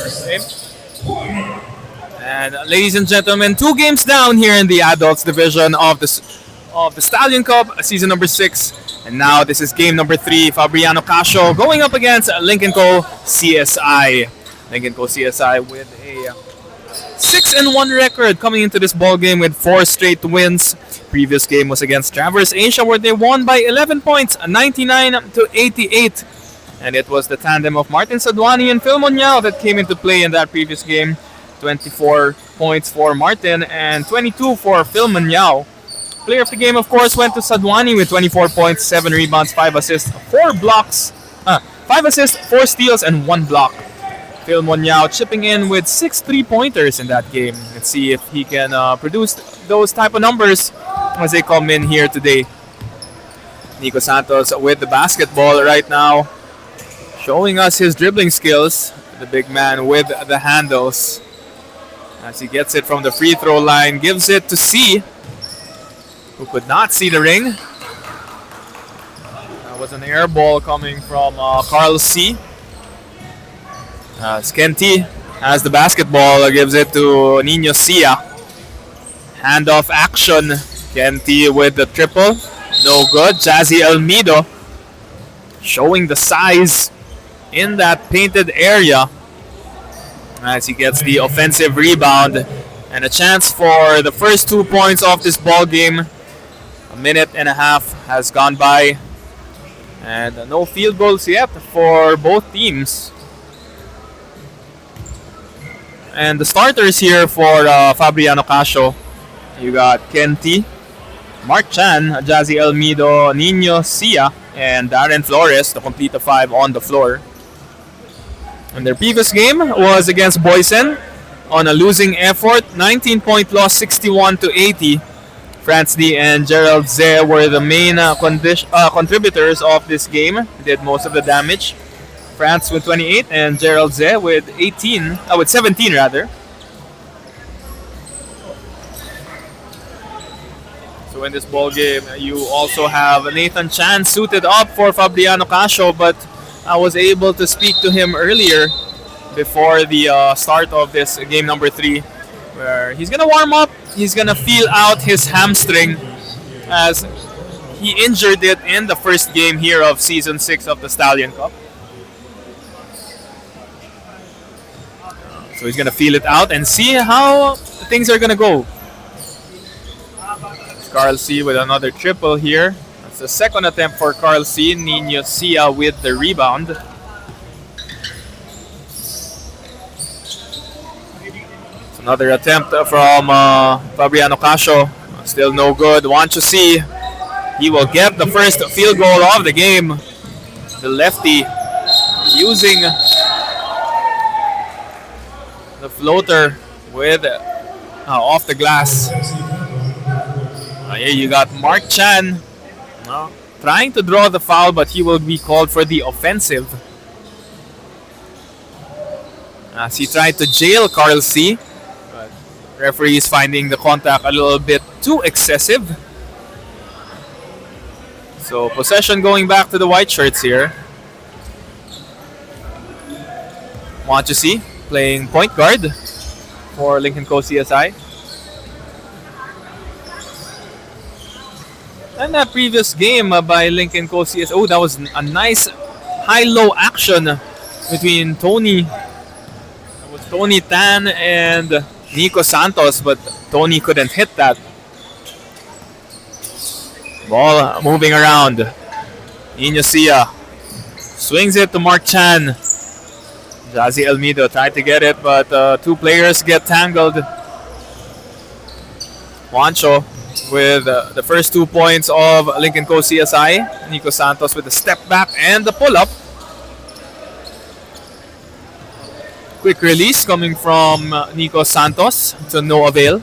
Okay. And ladies and gentlemen, 2 games down here in the adults division of the Stallion Cup, season number 6. And now this is game number 3. Fabriano Casio going up against Lynk & Co. CSI. Lynk & Co. CSI with a 6-1 record coming into this ball game with 4 straight wins. Previous game was against Traverse Asia where they won by 11 points, 99-88. And it was the tandem of Martin Sadwani and Phil Monyao that came into play in that previous game. 24 points for Martin and 22 for Phil Monyao. Player of the game, of course, went to Sadwani with 24 points, 7 rebounds, 5 assists, 4 blocks, 5 assists, 4 steals, and 1 block. Phil Monyao chipping in with 6 3-pointers in that game. Let's see if he can produce those type of numbers as they come in here today. Nico Santos with the basketball right now, showing us his dribbling skills. The big man with the handles. As he gets it from the free throw line, gives it to C, who could not see the ring. That was an air ball coming from Carl C. Skenti has the basketball, gives it to Nino Sia. Handoff action. Skenti with the triple. No good. Jazzy Almedo showing the size in that painted area as he gets the offensive rebound and a chance for the first 2 points of this ball game. A minute and a half has gone by and no field goals yet for both teams. And the starters here for Fabriano Casio, you got Kenti, Mark Chan, Jazzy Almedo, Nino Sia, and Darren Flores to complete the 5 on the floor. And their previous game was against Boysen on a losing effort, 19-point loss, 61-80. France D and Gerald Ze were the main contributors of this game. Did most of the damage. France with 28 and Gerald Ze with 17 rather. So in this ball game, you also have Nathan Chan suited up for Fabriano Casio, but I was able to speak to him earlier before the start of this game number 3, where he's gonna warm up. He's gonna feel out his hamstring as he injured it in the first game here of season 6 of the Stallion Cup. So he's gonna feel it out and see how things are gonna go. Carl C with another triple here. That's the second attempt for Carl C. Nino Sia with the rebound. It's another attempt from Fabriano Casio. Still no good. Want to see. He will get the first field goal of the game. The lefty using the floater with off the glass. Here you got Mark Chan trying to draw the foul, but he will be called for the offensive. As he tried to jail Carl C. But referee is finding the contact a little bit too excessive. So possession going back to the white shirts here. Want to see playing point guard for Lynk & Co. CSI. And that previous game by Lynk & Co. CSI, oh, that was a nice high-low action between Tony Tan and Nico Santos, but Tony couldn't hit that. Ball moving around. Nino Sia swings it to Mark Chan. Jazzy Almedo tried to get it, but 2 players get tangled. Juancho with the first 2 points of Lynk & Co. CSI. Nico Santos with the step back and the pull-up. Quick release coming from Nico Santos to no avail.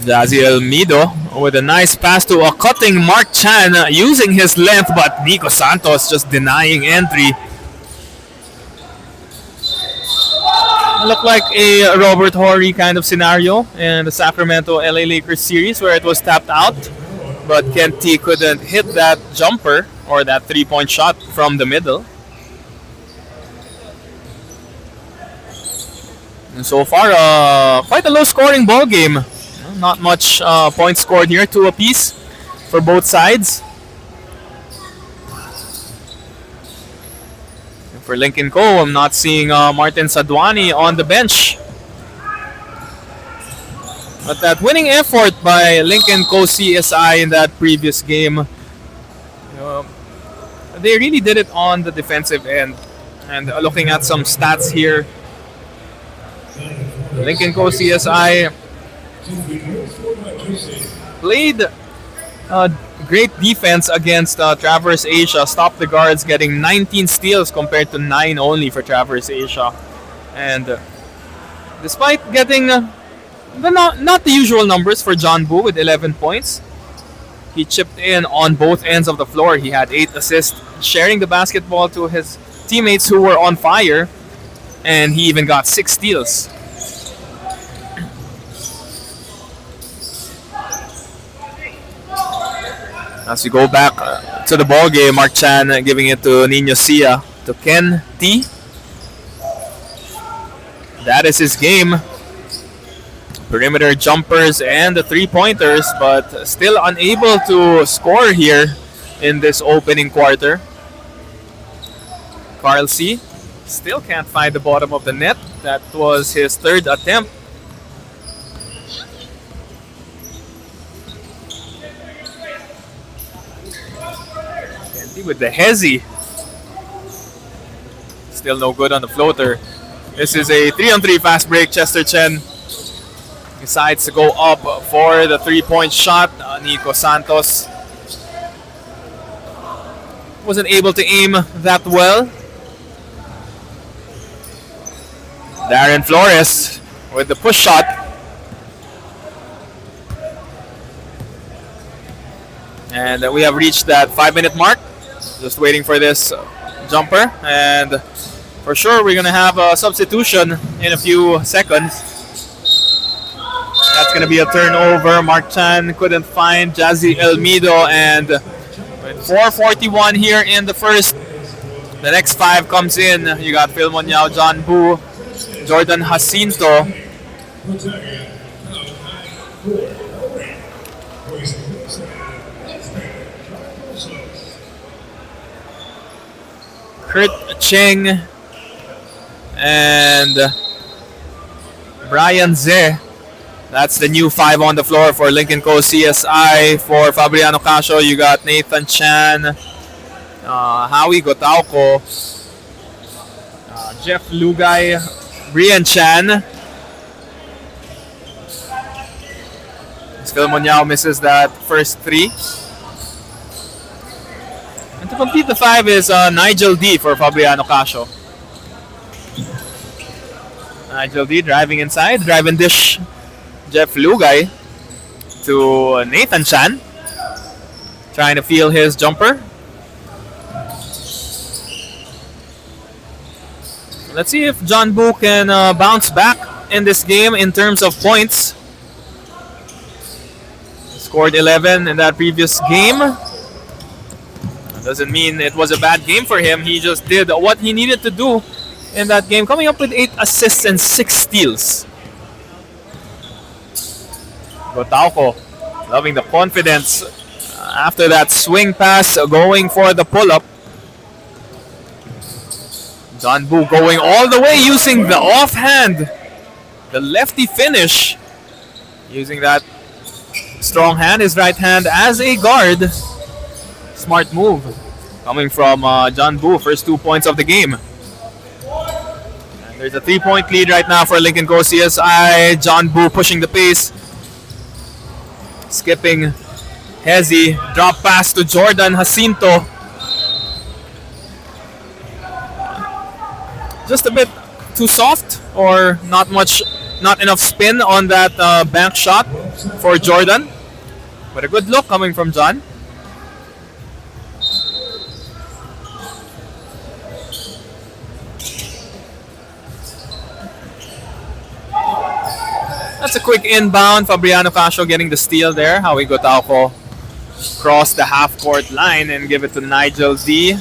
Jazzy Almedo with a nice pass to a cutting Mark Chan using his length, but Nico Santos just denying entry. Looked like a Robert Horry kind of scenario in the Sacramento LA Lakers series where it was tapped out, but Kenti couldn't hit that jumper or that 3-point shot from the middle. And so far, quite a low-scoring ball game. Not much points scored here, 2 apiece for both sides. And for Lynk & Co, I'm not seeing Martin Sadwani on the bench. But that winning effort by Lynk & Co CSI in that previous game, they really did it on the defensive end. And looking at some stats here, Lynk & Co CSI played great defense against Traverse Asia. Stopped the guards, getting 19 steals compared to 9 only for Traverse Asia. And despite getting not the usual numbers for John Boo with 11 points, he chipped in on both ends of the floor. He had 8 assists, sharing the basketball to his teammates who were on fire, and he even got 6 steals. As we go back to the ball game, Mark Chan giving it to Nino Sia, to Ken T. That is his game. Perimeter jumpers and the 3-pointers, but still unable to score here in this opening quarter. Carl C. still can't find the bottom of the net. That was his 3rd attempt. With the hezzy. Still no good on the floater. This is a 3-on-3 fast break. Chester Chen decides to go up for the 3-point shot. Nico Santos wasn't able to aim that well. Darren Flores with the push shot. And we have reached that 5-minute mark. Just waiting for this jumper, and for sure we're gonna have a substitution in a few seconds. That's gonna be a turnover. Mark Chan couldn't find Jazzy Elmido, and with 4:41 here in the first, the next 5 comes in. You got Phil Monyao, John Boo, Jordan Jacinto. Kurt Cheng and Brian Ze. That's the new 5 on the floor for Lynk & Co CSI. For Fabriano Casio, you got Nathan Chan, Howie Gotauco, Jeff Lugay, Brian Chan. Phil Monyao misses that first 3. And to complete the 5 is Nigel D for Fabriano Casio. Nigel D driving inside, drive and dish Jeff Lugay to Nathan Chan. Trying to feel his jumper. Let's see if John Boo can bounce back in this game in terms of points. Scored 11 in that previous game. Doesn't mean it was a bad game for him. He just did what he needed to do in that game, coming up with 8 assists and 6 steals. Gotauco loving the confidence after that swing pass, going for the pull-up. John Boo going all the way, using the offhand, the lefty finish, using that strong hand, his right hand as a guard. Smart move coming from John Boo. First 2 points of the game. And there's a 3-point lead right now for Lynk & Co CSI. John Boo pushing the pace. Skipping Hezi. Drop pass to Jordan Jacinto. Just a bit too soft, or not enough spin on that bank shot for Jordan. But a good look coming from John. That's a quick inbound. Fabriano Casio getting the steal there. Howie Gotauco cross the half-court line and give it to Nigel D.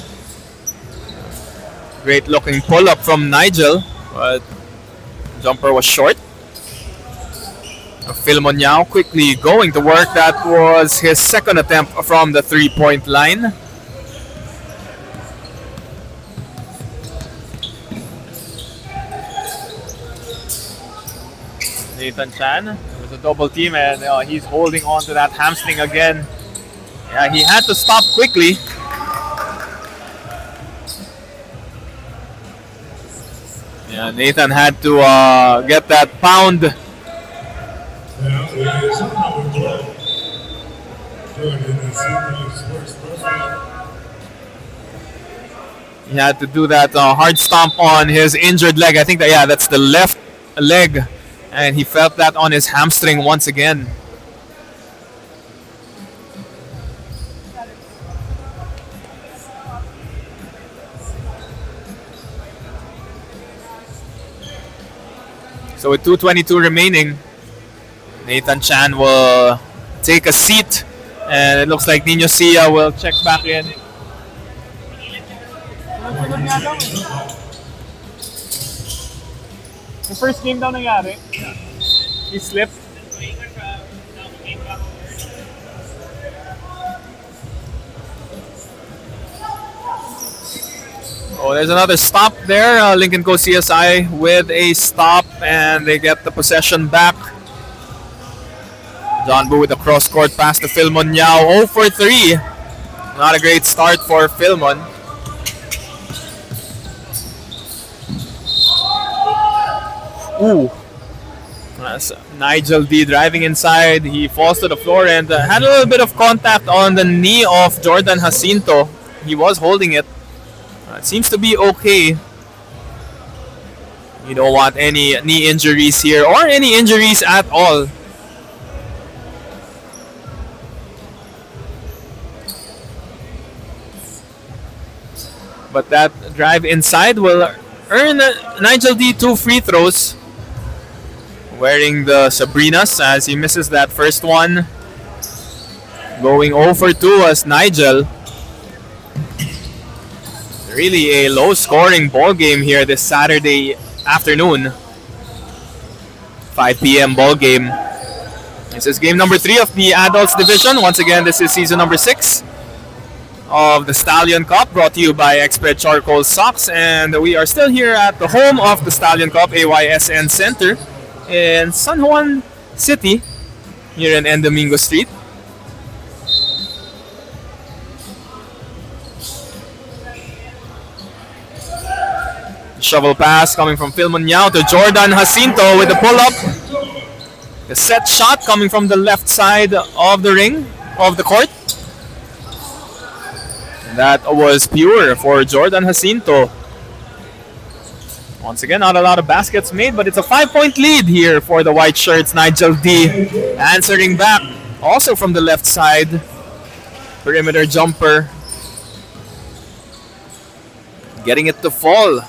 Great looking pull-up from Nigel. But Jumper was short. Phil Monyao quickly going to work. That was his second attempt from the three-point line. Nathan Chan, it was a double team and he's holding on to that hamstring again. Yeah, he had to stop quickly. Yeah, Nathan had to get that pound. He had to do that hard stomp on his injured leg. I think that's the left leg. And he felt that on his hamstring once again. So with 2:22 remaining, Nathan Chan will take a seat. And it looks like Nino Sia will check back in. The first game daw nangyari. He slipped. Oh, there's another stop there. Lynk & Co CSI with a stop, and they get the possession back. John Boo with a cross-court pass to Philmon Yao. 0 for 3. Not a great start for Philmon. Ooh. Nigel D driving inside. He falls to the floor and had a little bit of contact on the knee of Jordan Jacinto. He was holding it. It seems to be okay. You don't want any knee injuries here or any injuries at all. But that drive inside will earn Nigel D 2 free throws. Wearing the Sabrinas as he misses that first one. Going 0 for 2 as Nigel. Really a low-scoring ball game here this Saturday afternoon. 5 p.m. ball game. This is game number 3 of the Adults Division. Once again, this is season number 6 of the Stallion Cup, brought to you by Expert Charcoal Socks. And we are still here at the home of the Stallion Cup, AYSN Center, in San Juan City, here in N. Domingo Street. Shovel pass coming from Philmon Yao to Jordan Jacinto with the pull-up. The set shot coming from the left side of the ring, of the court. And that was pure for Jordan Jacinto. Once again, not a lot of baskets made, but it's a 5-point lead here for the white shirts. Nigel D answering back, also from the left side. Perimeter jumper. Getting it to fall.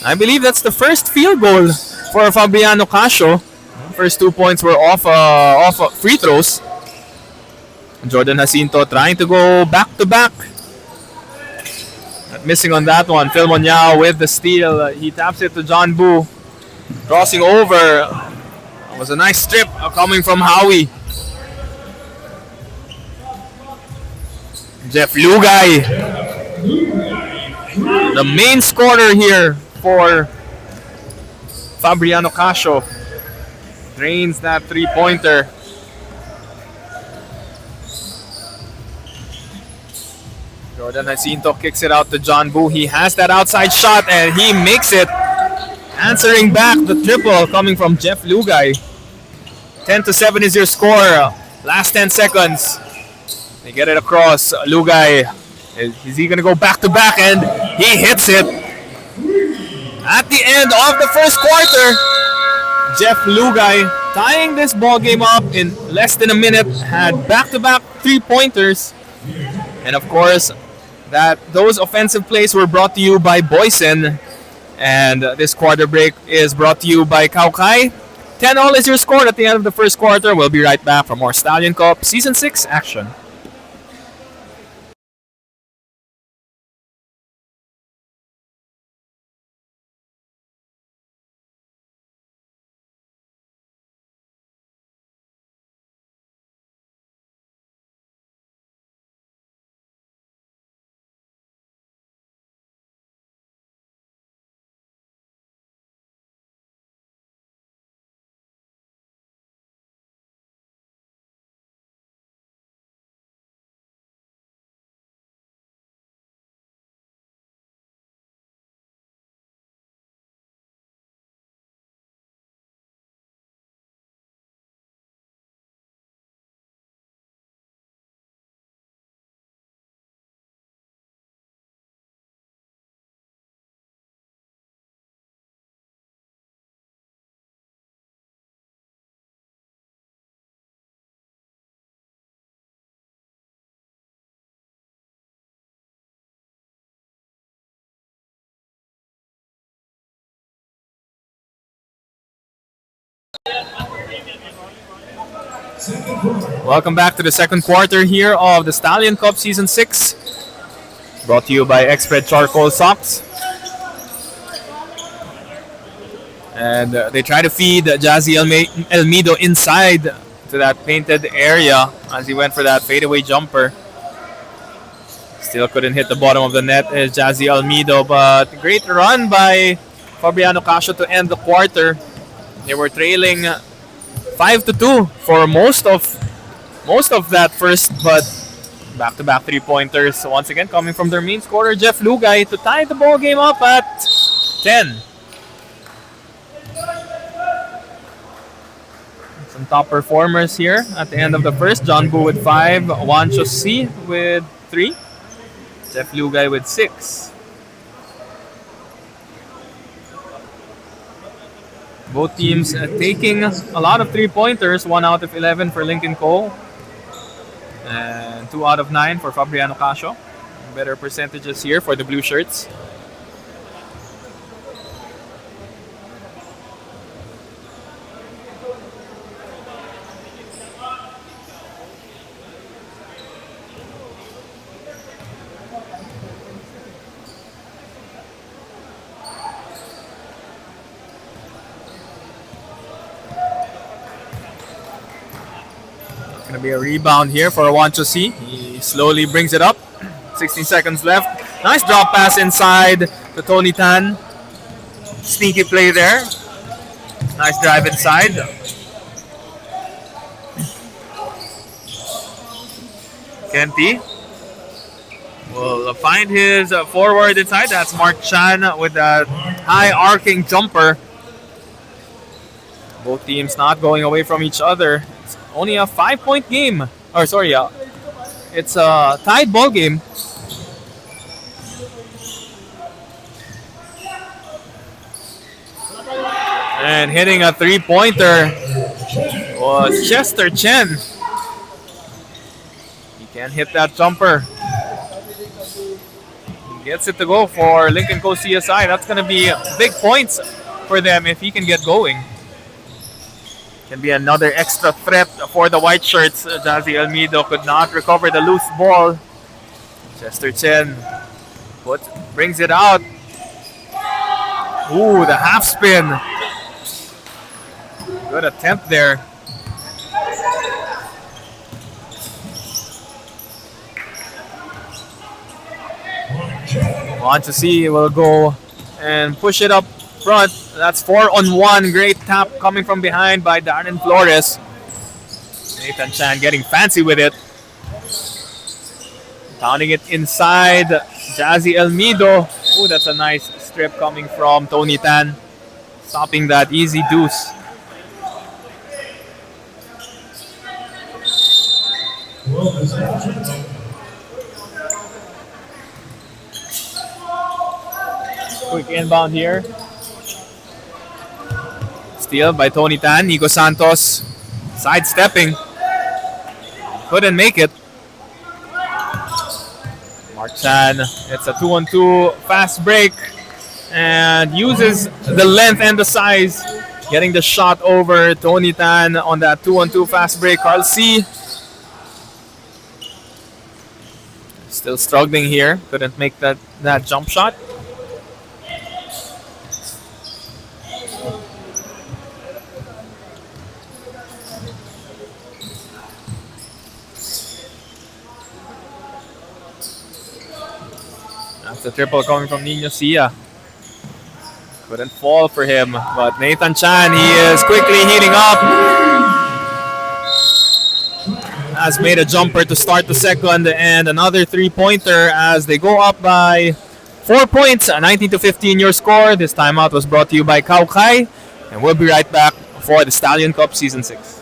I believe that's the first field goal for Fabriano Casio. First 2 points were off free throws. Jordan Jacinto trying to go back-to-back. Missing on that one. Philmon Yao with the steal. He taps it to John Boo. Crossing over. It was a nice strip coming from Howie. Jeff Lugay, the main scorer here for Fabriano Casio. Drains that three-pointer. Jordan Jacinto kicks it out to John Boo. He has that outside shot and he makes it. Answering back the triple coming from Jeff Lugay. 10-7 is your score. Last 10 seconds. They get it across. Lugay. Is he going to go back-to-back? And he hits it. At the end of the first quarter, Jeff Lugay tying this ball game up in less than a minute. Had back-to-back three-pointers. And of course, those offensive plays were brought to you by Boysen. And this quarter break is brought to you by Kaukai. 10-all is your score at the end of the first quarter. We'll be right back for more Stallion Cup Season 6 action. Welcome back to the second quarter here of the Stallion Cup Season 6. Brought to you by Expert Charcoal Socks. And they try to feed Jazzy Elmido inside to that painted area as he went for that fadeaway jumper. Still couldn't hit the bottom of the net is Jazzy Almido, but great run by Fabriano Casio to end the quarter. They were trailing 5-2 for most of that first, but back-to-back three-pointers once again coming from their main scorer Jeff Lugay to tie the ball game up at 10. Some top performers here at the end of the first. John Boo with 5, Wancho C with 3, Jeff Lugay with 6. Both teams taking a lot of three-pointers, 1 out of 11 for Lynk and Co. And 2 out of 9 for Fabriano Casio. Better percentages here for the blue shirts. Gonna be a rebound here for Wancho C. He slowly brings it up. 16 seconds left. Nice drop pass inside to Tony Tan. Sneaky play there. Nice drive inside. Kenty will find his forward inside. That's Mark Chan with that high arcing jumper. Both teams not going away from each other. It's only a 5-point game. Or sorry, it's a tied ball game. And hitting a three-pointer was Chester Chen. He can't hit that jumper. He gets it to go for Lincoln Co CSI. That's going to be big points for them if he can get going. Can be another extra threat for the white shirts. Jazzy Almido could not recover the loose ball. Chester Chen brings it out. Ooh, the half spin. Good attempt there. Want to see will go and push it up front. That's 4-on-1. Great tap coming from behind by Darren Flores. Nathan Chan getting fancy with it. Pounding it inside. Jazzy Elmido. Ooh, that's a nice strip coming from Tony Tan. Stopping that easy deuce. Quick inbound here. Steal by Tony Tan. Nico Santos sidestepping. Couldn't make it. Mark Chan. It's a 2-on-2 fast break. And uses the length and the size. Getting the shot over Tony Tan on that 2-on-2 fast break. Carl C. Still struggling here. Couldn't make that jump shot. That's a triple coming from Nino Sia. Couldn't fall for him, but Nathan Chan, he is quickly heating up. Has made a jumper to start the second, and another three-pointer as they go up by 4 points, 19-15 your score. This timeout was brought to you by Kaukai, and we'll be right back for the Stallion Cup Season 6.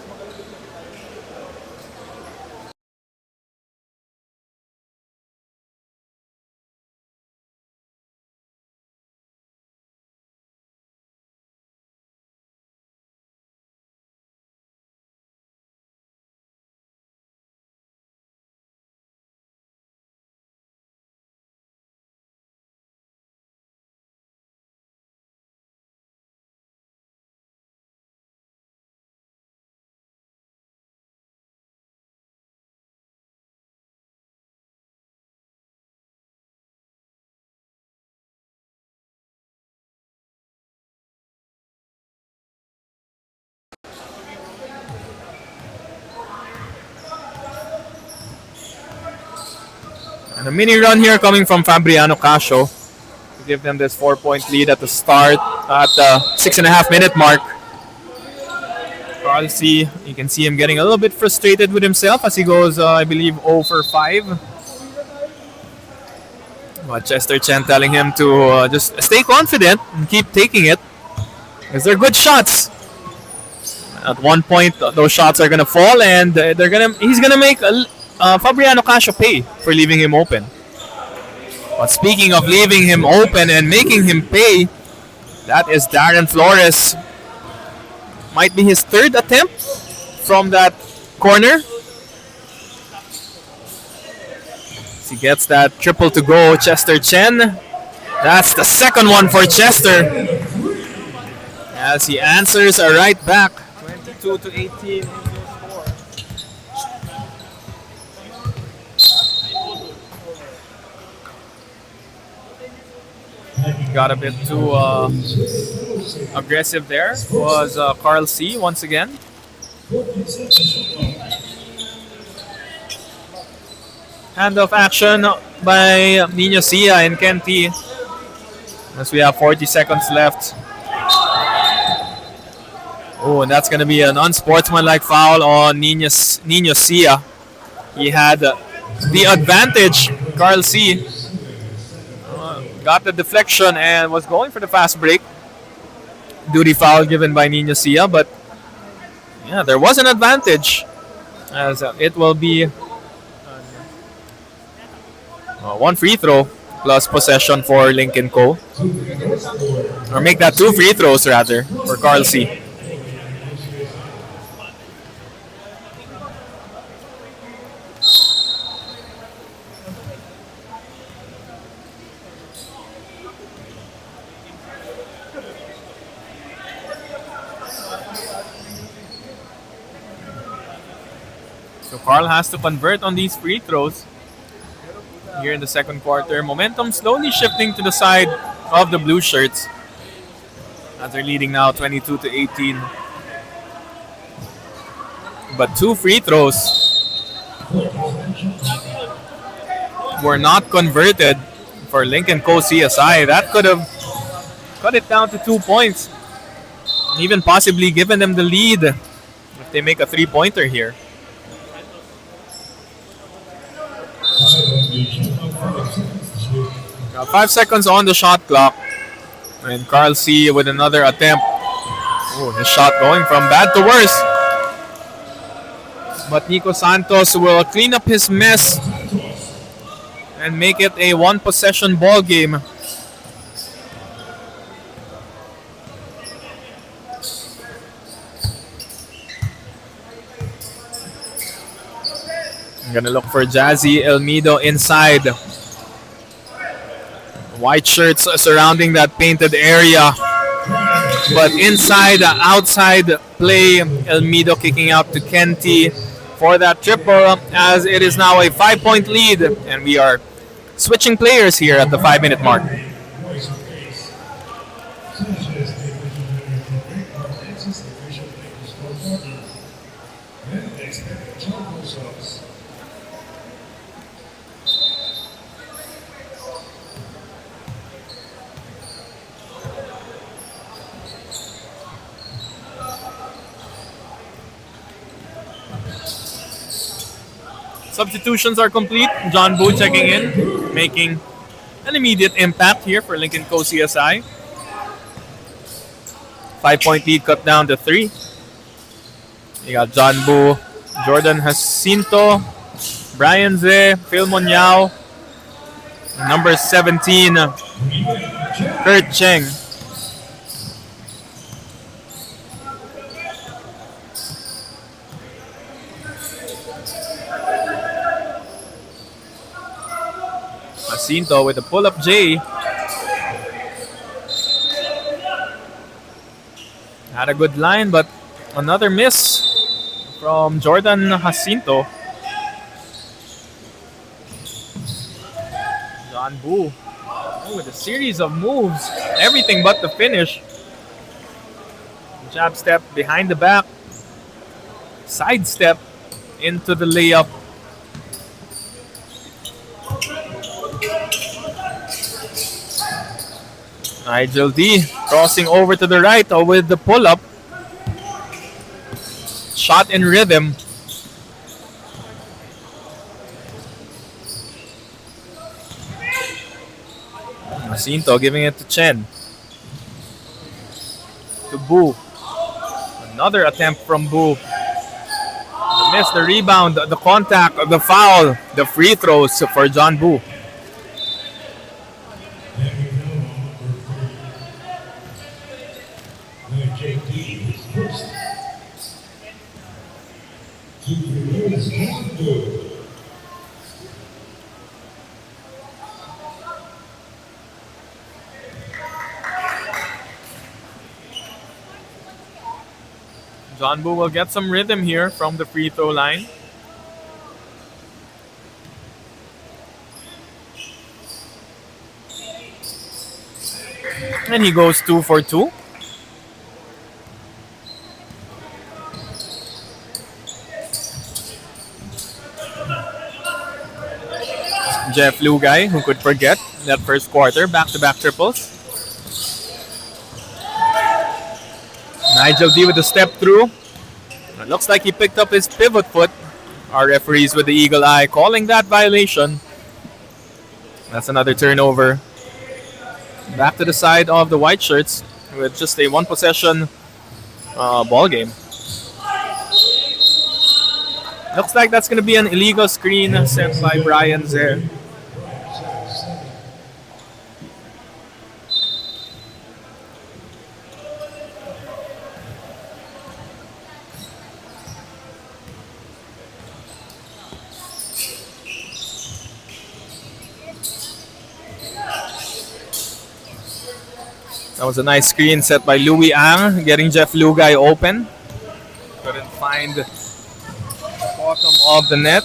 And a mini run here coming from Fabriano Casio to give them this 4-point lead at the start at the 6.5 minute mark. Carl C, you can see him getting a little bit frustrated with himself as he goes, I believe, 0 for 5. But Chester Chen telling him to just stay confident and keep taking it, because they're good shots. At one point, those shots are gonna fall, and he's gonna make Fabriano Casio pay for leaving him open. But speaking of leaving him open and making him pay, that is Darren Flores. Might be his third attempt from that corner. He gets that triple to go, Chester Chen. That's the second one for Chester, as he answers a right back. 22-18. Got a bit too aggressive there. Was Carl C once again. Handoff action by Nino Sia and Kenty, as we have 40 seconds left. Oh, and that's going to be an unsportsmanlike foul on Nino Sia. He had the advantage. Carl C got the deflection and was going for the fast break. Duty foul given by Nino Sia, but yeah, there was an advantage, as it will be one free throw plus possession for Lynk and Co. Or make that 2 free throws rather for Carl C. So Carl has to convert on these free throws here in the second quarter. Momentum slowly shifting to the side of the blue shirts, as they're leading now 22-18. But 2 free throws were not converted for Lynk and Co. CSI. That could have cut it down to 2 points, even possibly given them the lead if they make a 3-pointer here. Got 5 seconds on the shot clock, and Carl C with another attempt. Oh, his shot going from bad to worse. But Nico Santos will clean up his mess and make it a 1-possession ball game. I'm gonna look for Jazzy Elmido inside. White shirts surrounding that painted area. But inside, outside play, Elmido kicking out to Kenty for that triple, as it is now a 5-point lead. And we are switching players here at the 5-minute mark. Substitutions are complete. John Boo checking in, making an immediate impact here for Lynk & Co. CSI. 5-point lead cut down to 3. You got John Boo, Jordan Jacinto, Brian Ze, Phil Monyao, number 17, Kurt Cheng. Jacinto with a pull-up J. Had a good line, but another miss from Jordan Jacinto. John Boo with a series of moves, everything but the finish. Jab step behind the back, side step into the layup. Nigel D crossing over to the right with the pull-up. Shot in rhythm. Jacinto giving it to Chen. To Boo. Another attempt from Boo. The miss, the rebound, the contact, the foul, the free throws for John Boo. John Boo will get some rhythm here from the free throw line. And he goes 2 for 2. Jeff Lugay, who could forget that first quarter, back-to-back triples. Nigel D with the step through. It looks like he picked up his pivot foot. Our referees with the eagle eye calling that violation. That's another turnover. Back to the side of the white shirts with just a one possession ball game. Looks like that's going to be an illegal screen set by Brian Zer. That was a nice screen set by Louis Ang, getting Jeff Lugay open. Couldn't find the bottom of the net.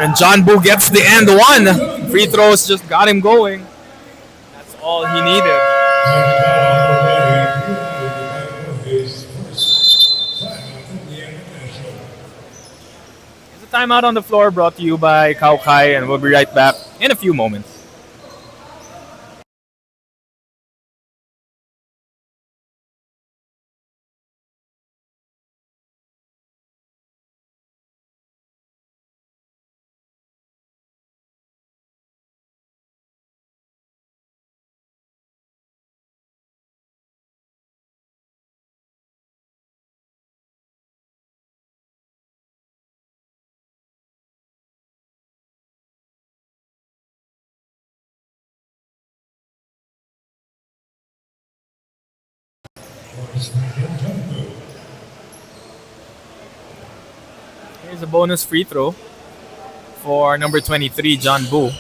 And John Boo gets the end one. Free throws just got him going. That's all he needed. There's a timeout on the floor brought to you by Kao Kai, and we'll be right back in a few moments. Here's a bonus free throw for number 23, John Boo.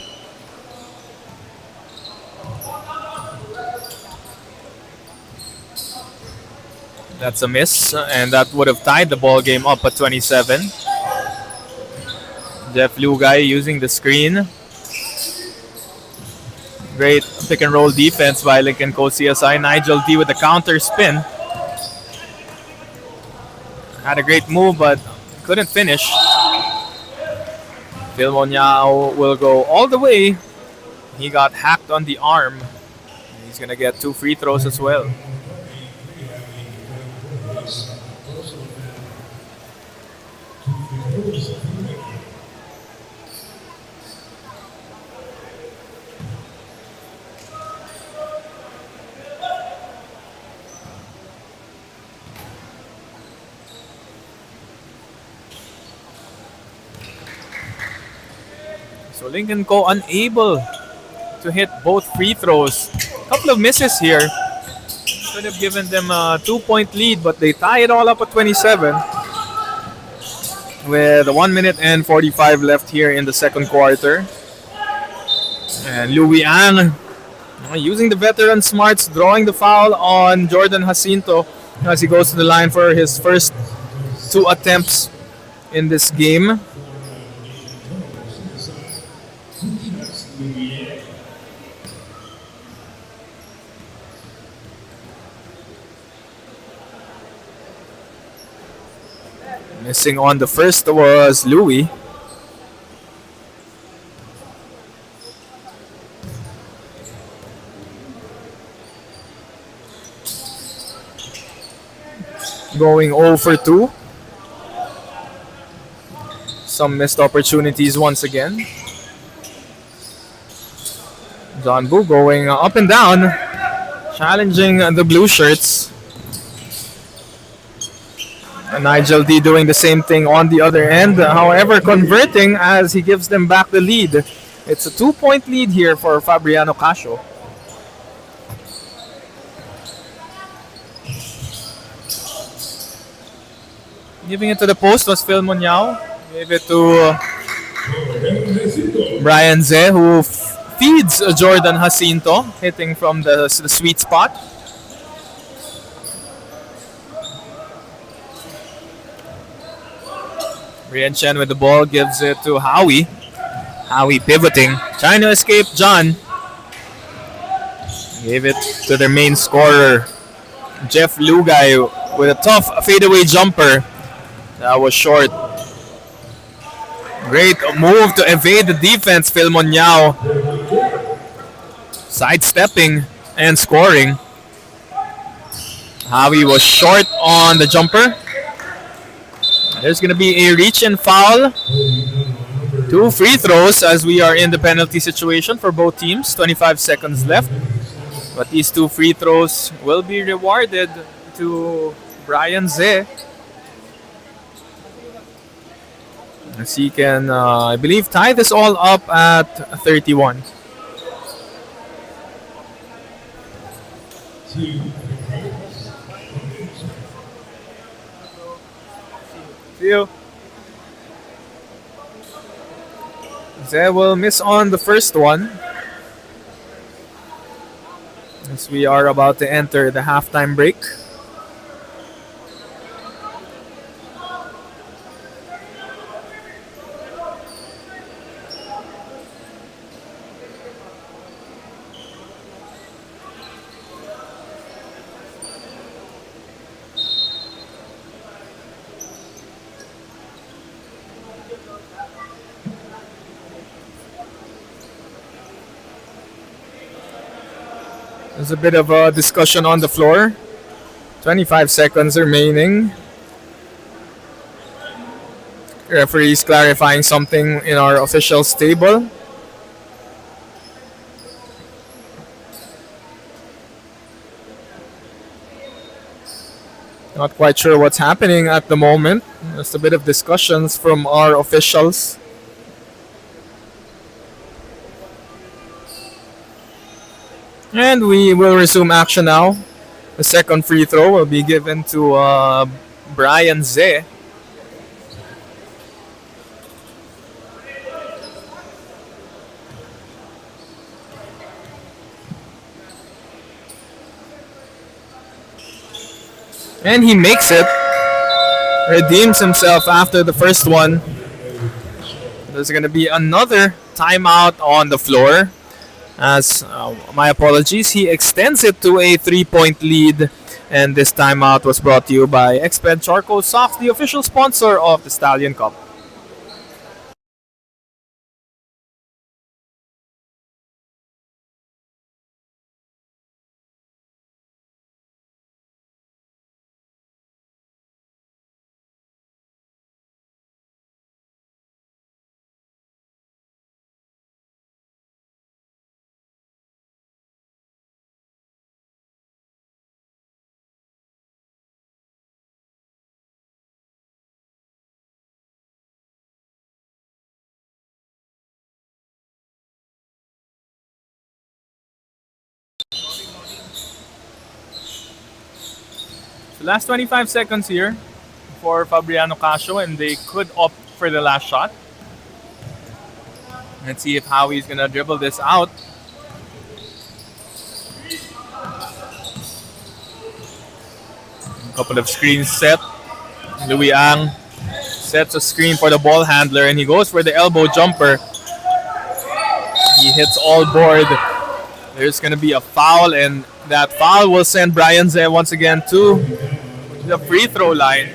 That's a miss, and that would have tied the ball game up at 27. Jeff Lugay using the screen. Great pick and roll defense by Lynk and Co CSI. Nigel D with the counter spin. Had a great move, but couldn't finish. Phil Monyao will go all the way. He got hacked on the arm. He's going to get 2 free throws as well. So Lynk & Co unable to hit both free throws. A couple of misses here. Could have given them a 2-point lead, but they tie it all up at 27. With 1 minute and 45 left here in the second quarter. And Louis Ang using the veteran smarts, drawing the foul on Jordan Jacinto as he goes to the line for his first 2 attempts in this game. Missing on the first was Louis. going 0 for 2. Some missed opportunities once again. John Boo going up and down, challenging the blue shirts. And Nigel D doing the same thing on the other end, however converting as he gives them back the lead. It's a 2-point lead here for Fabriano Casio. Giving it to the post was Phil Munyao. Gave it to Brian Ze, who feeds Jordan Jacinto, hitting from the sweet spot. Rian Chen with the ball, gives it to Howie. Howie pivoting, trying to escape John. Gave it to their main scorer, Jeff Lugay, with a tough fadeaway jumper. That was short. Great move to evade the defense, Phil Munyao. Sidestepping and scoring. Howie was short on the jumper. There's going to be a reach and foul. 2 free throws as we are in the penalty situation for both teams. 25 seconds left. But these 2 free throws will be rewarded to Brian Ze. As he can, I believe, tie this all up at 31. See you. Ze will miss on the first one. As we are about to enter the halftime break. There's a bit of a discussion on the floor. 25 seconds remaining. Referees clarifying something in our officials table. Not quite sure what's happening at the moment. Just a bit of discussions from our officials. And we will resume action now. The second free throw will be given to Brian Ze. And he makes it. Redeems himself after the first one. There's going to be another timeout on the floor. As my apologies, he extends it to a 3-point lead, and this timeout was brought to you by Exped Charcoal Soft, the official sponsor of the Stallion Cup. The last 25 seconds here for Fabriano Casio, and they could opt for the last shot. Let's see if Howie's gonna dribble this out. A couple of screens set. Louis Ang sets a screen for the ball handler, and he goes for the elbow jumper. He hits all board. There's gonna be a foul, and that foul will send Brian Ze once again to the free throw line.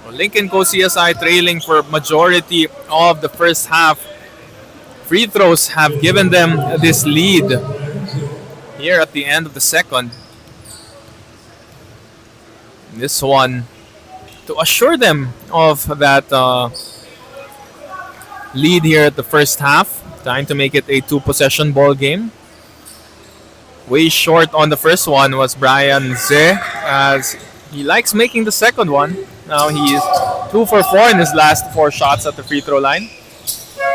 Well, Lynk and CSI trailing for majority of the first half. Free throws have given them this lead here at the end of the second. This one to assure them of that lead here at the first half. Trying to make it a two-possession ball game. Way short on the first one was Brian Ze, as he likes making the second one. Now he is 2 for 4 in his last 4 shots at the free throw line.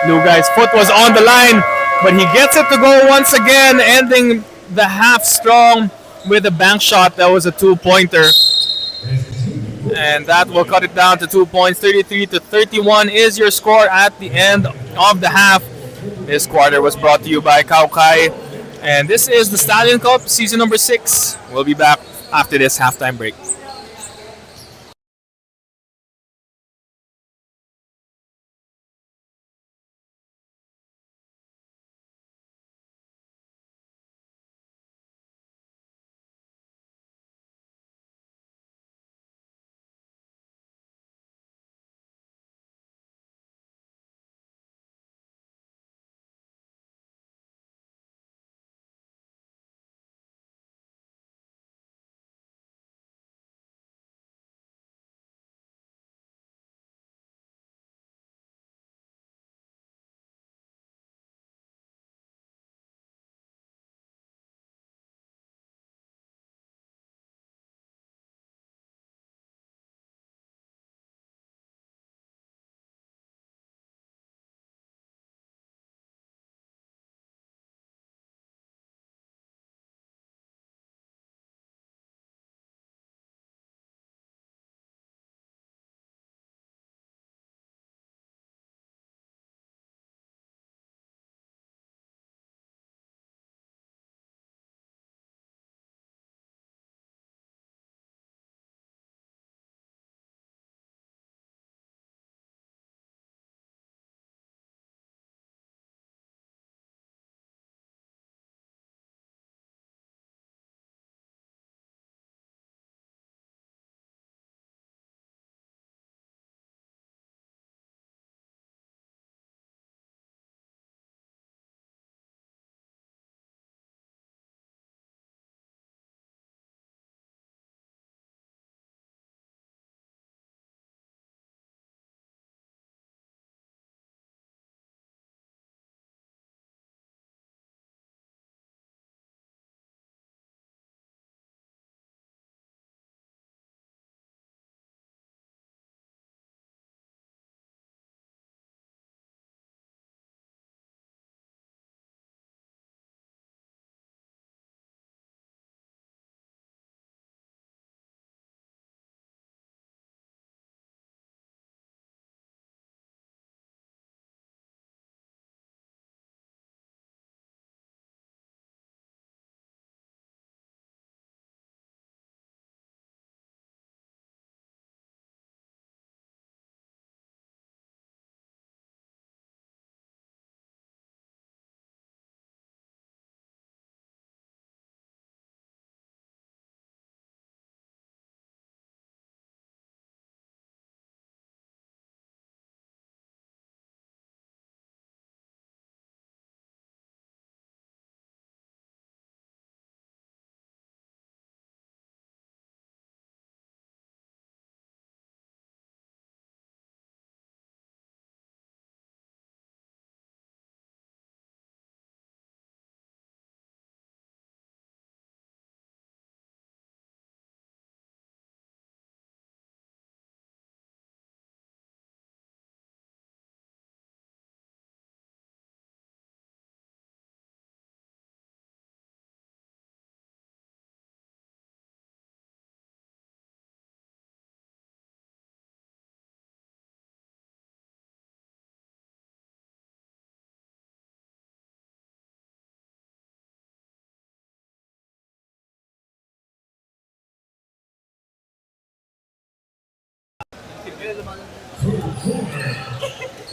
Lugai's foot was on the line, but he gets it to go once again, ending the half strong with a bank shot that was a 2-pointer. And that will cut it down to 2 points. 33-31 is your score at the end of the half. This quarter was brought to you by Kaukai. And this is the Stallion Cup, season number 6. We'll be back after this halftime break.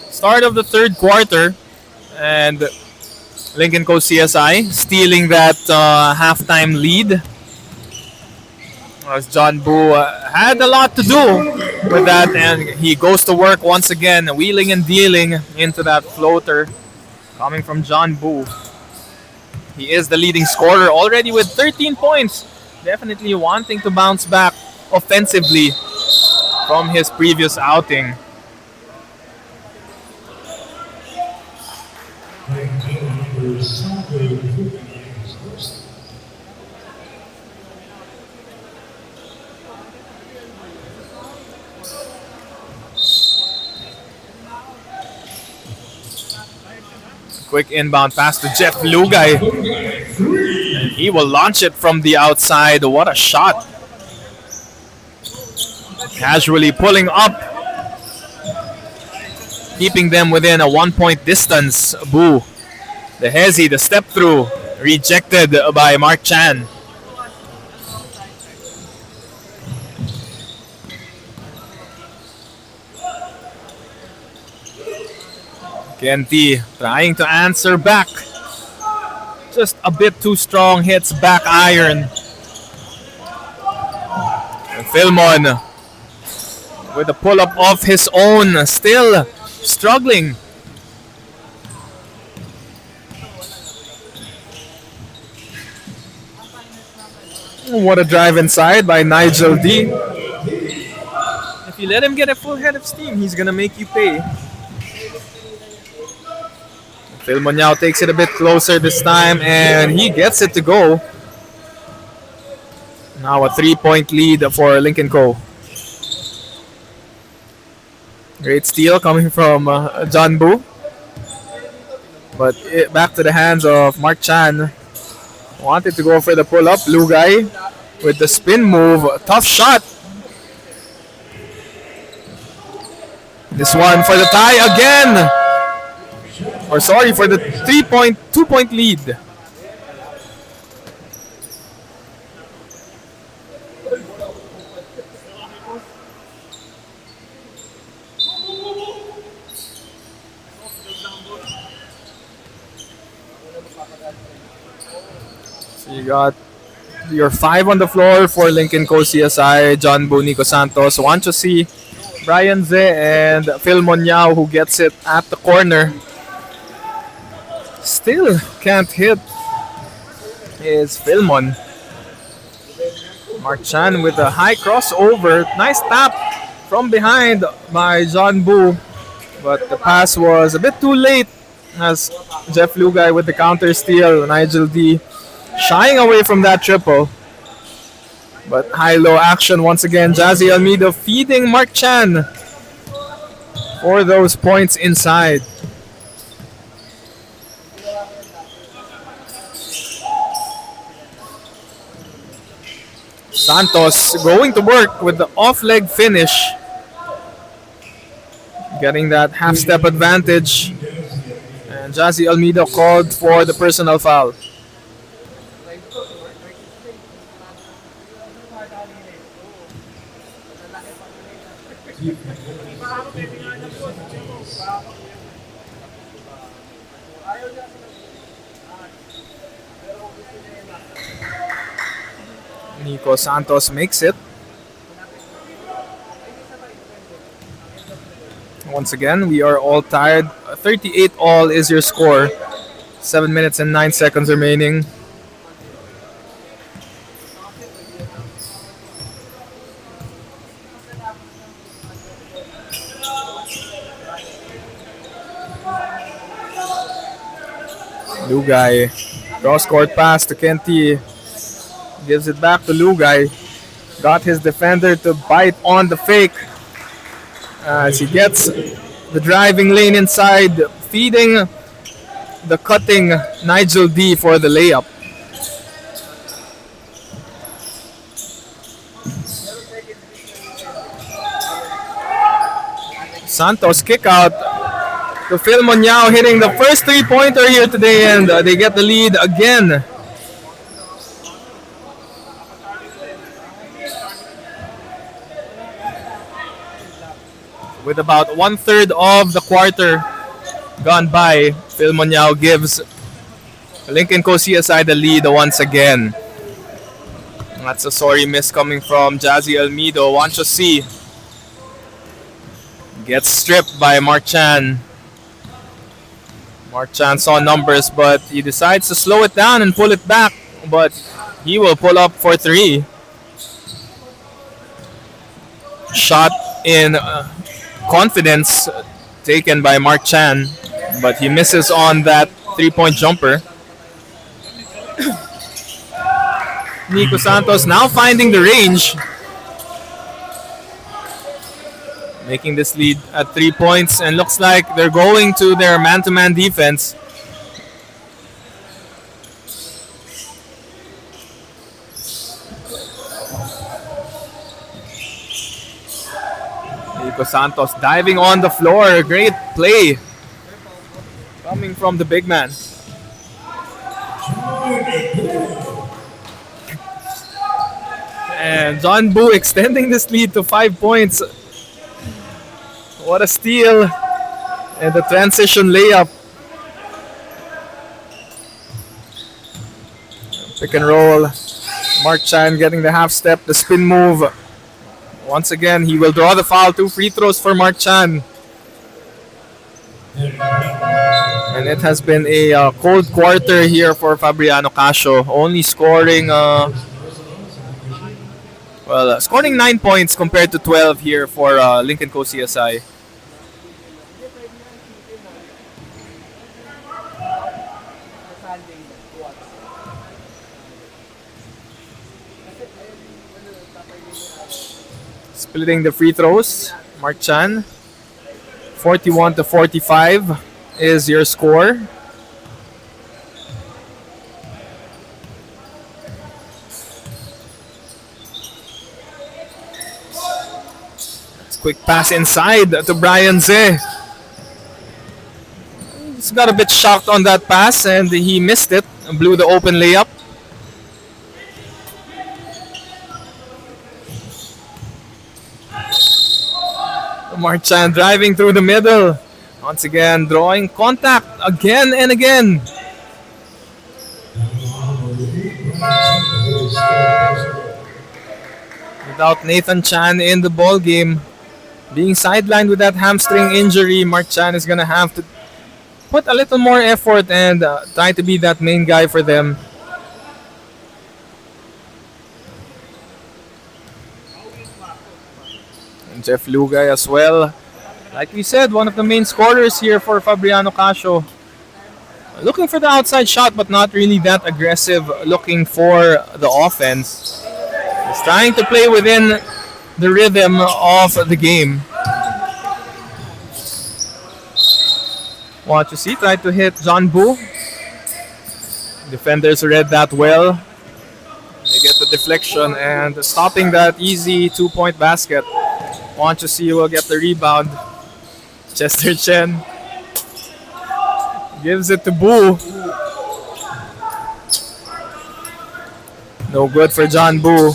Start of the third quarter, and Lincoln Coast CSI stealing that halftime lead. As John Boo had a lot to do with that, and he goes to work once again, wheeling and dealing into that floater coming from John Boo. He is the leading scorer already with 13 points. Definitely wanting to bounce back offensively from his previous outing. Quick inbound pass to Jeff Lugay. He will launch it from the outside. What a shot. Casually pulling up. Keeping them within a 1-point distance. Boo. The hezi, the step through. Rejected by Mark Chan. Kenti trying to answer back. Just a bit too strong, hits back iron. And Philmon with a pull-up of his own, still struggling. What a drive inside by Nigel D. If you let him get a full head of steam, he's gonna make you pay. Phil Munyao takes it a bit closer this time, and he gets it to go. Now a 3-point lead for Lynk & Co. Great steal coming from John Boo. But back to the hands of Mark Chan. Wanted to go for the pull-up. Lugay with the spin move. Tough shot. This one for the tie again. Or sorry, for the 2-point lead. So you got your 5 on the floor for Lynk & Co. CSI, John Boo, Nico Santos, Wancho C, Brian Ze, and Phil Munyao, who gets it at the corner. Still can't hit is Philmon. Mark Chan with a high crossover. Nice tap from behind by John Boo. But the pass was a bit too late as Jeff Lugay with the counter steal. Nigel D shying away from that triple. But high-low action once again. Jazzy Almeida feeding Mark Chan for those points inside. Santos going to work with the off-leg finish. Getting that half-step advantage. And Jazzy Almeida called for the personal foul. Nico Santos makes it. Once again, we are all tied. 38 all is your score. 7 minutes and 9 seconds remaining. Lugay, cross-court pass to Kenti. Gives it back to Lugay. Got his defender to bite on the fake. As he gets the driving lane inside, feeding the cutting Nigel D for the layup. Santos kick out to Phil Munyao, hitting the first 3-pointer here today, and they get the lead again. With about 1/3 of the quarter gone by, Phil Munyao gives Lynk & Co. CSI the lead once again. That's a sorry miss coming from Jazzy Almeida. Wancho C gets stripped by Mark Chan. Mark Chan saw numbers, but he decides to slow it down and pull it back. But he will pull up for 3. shot in confidence taken by Mark Chan, but he misses on that 3-point jumper. Nico Santos now finding the range, making this lead at 3 points, and looks like they're going to their man-to-man defense. Nico Santos diving on the floor. Great play coming from the big man. And John Boo extending this lead to 5 points. What a steal. And the transition layup. Pick and roll. Mark Chan getting the half step, the spin move. Once again, he will draw the foul. 2 free throws for Mark Chan. And it has been a cold quarter here for Fabriano Casio. Only scoring, scoring 9 points compared to 12 here for Lynk & Co CSI. Splitting the free throws, Mark Chan. 41-45 is your score. Quick pass inside to Brian Ze. He's got a bit shocked on that pass and he missed it. Blew the open layup. Mark Chan driving through the middle. Once again, drawing contact again and again. Without Nathan Chan in the ball game, being sidelined with that hamstring injury, Mark Chan is going to have to put a little more effort and try to be that main guy for them. And Jeff Lugay as well. Like we said, one of the main scorers here for Fabriano Casio. Looking for the outside shot, but not really that aggressive. Looking for the offense. He's trying to play within the rhythm of the game. Watch, you see, try to hit John Boo. Defenders read that well. They get the deflection and stopping that easy 2-point basket. Want to see will get the rebound. Chester Chen gives it to Boo. No good for John Boo.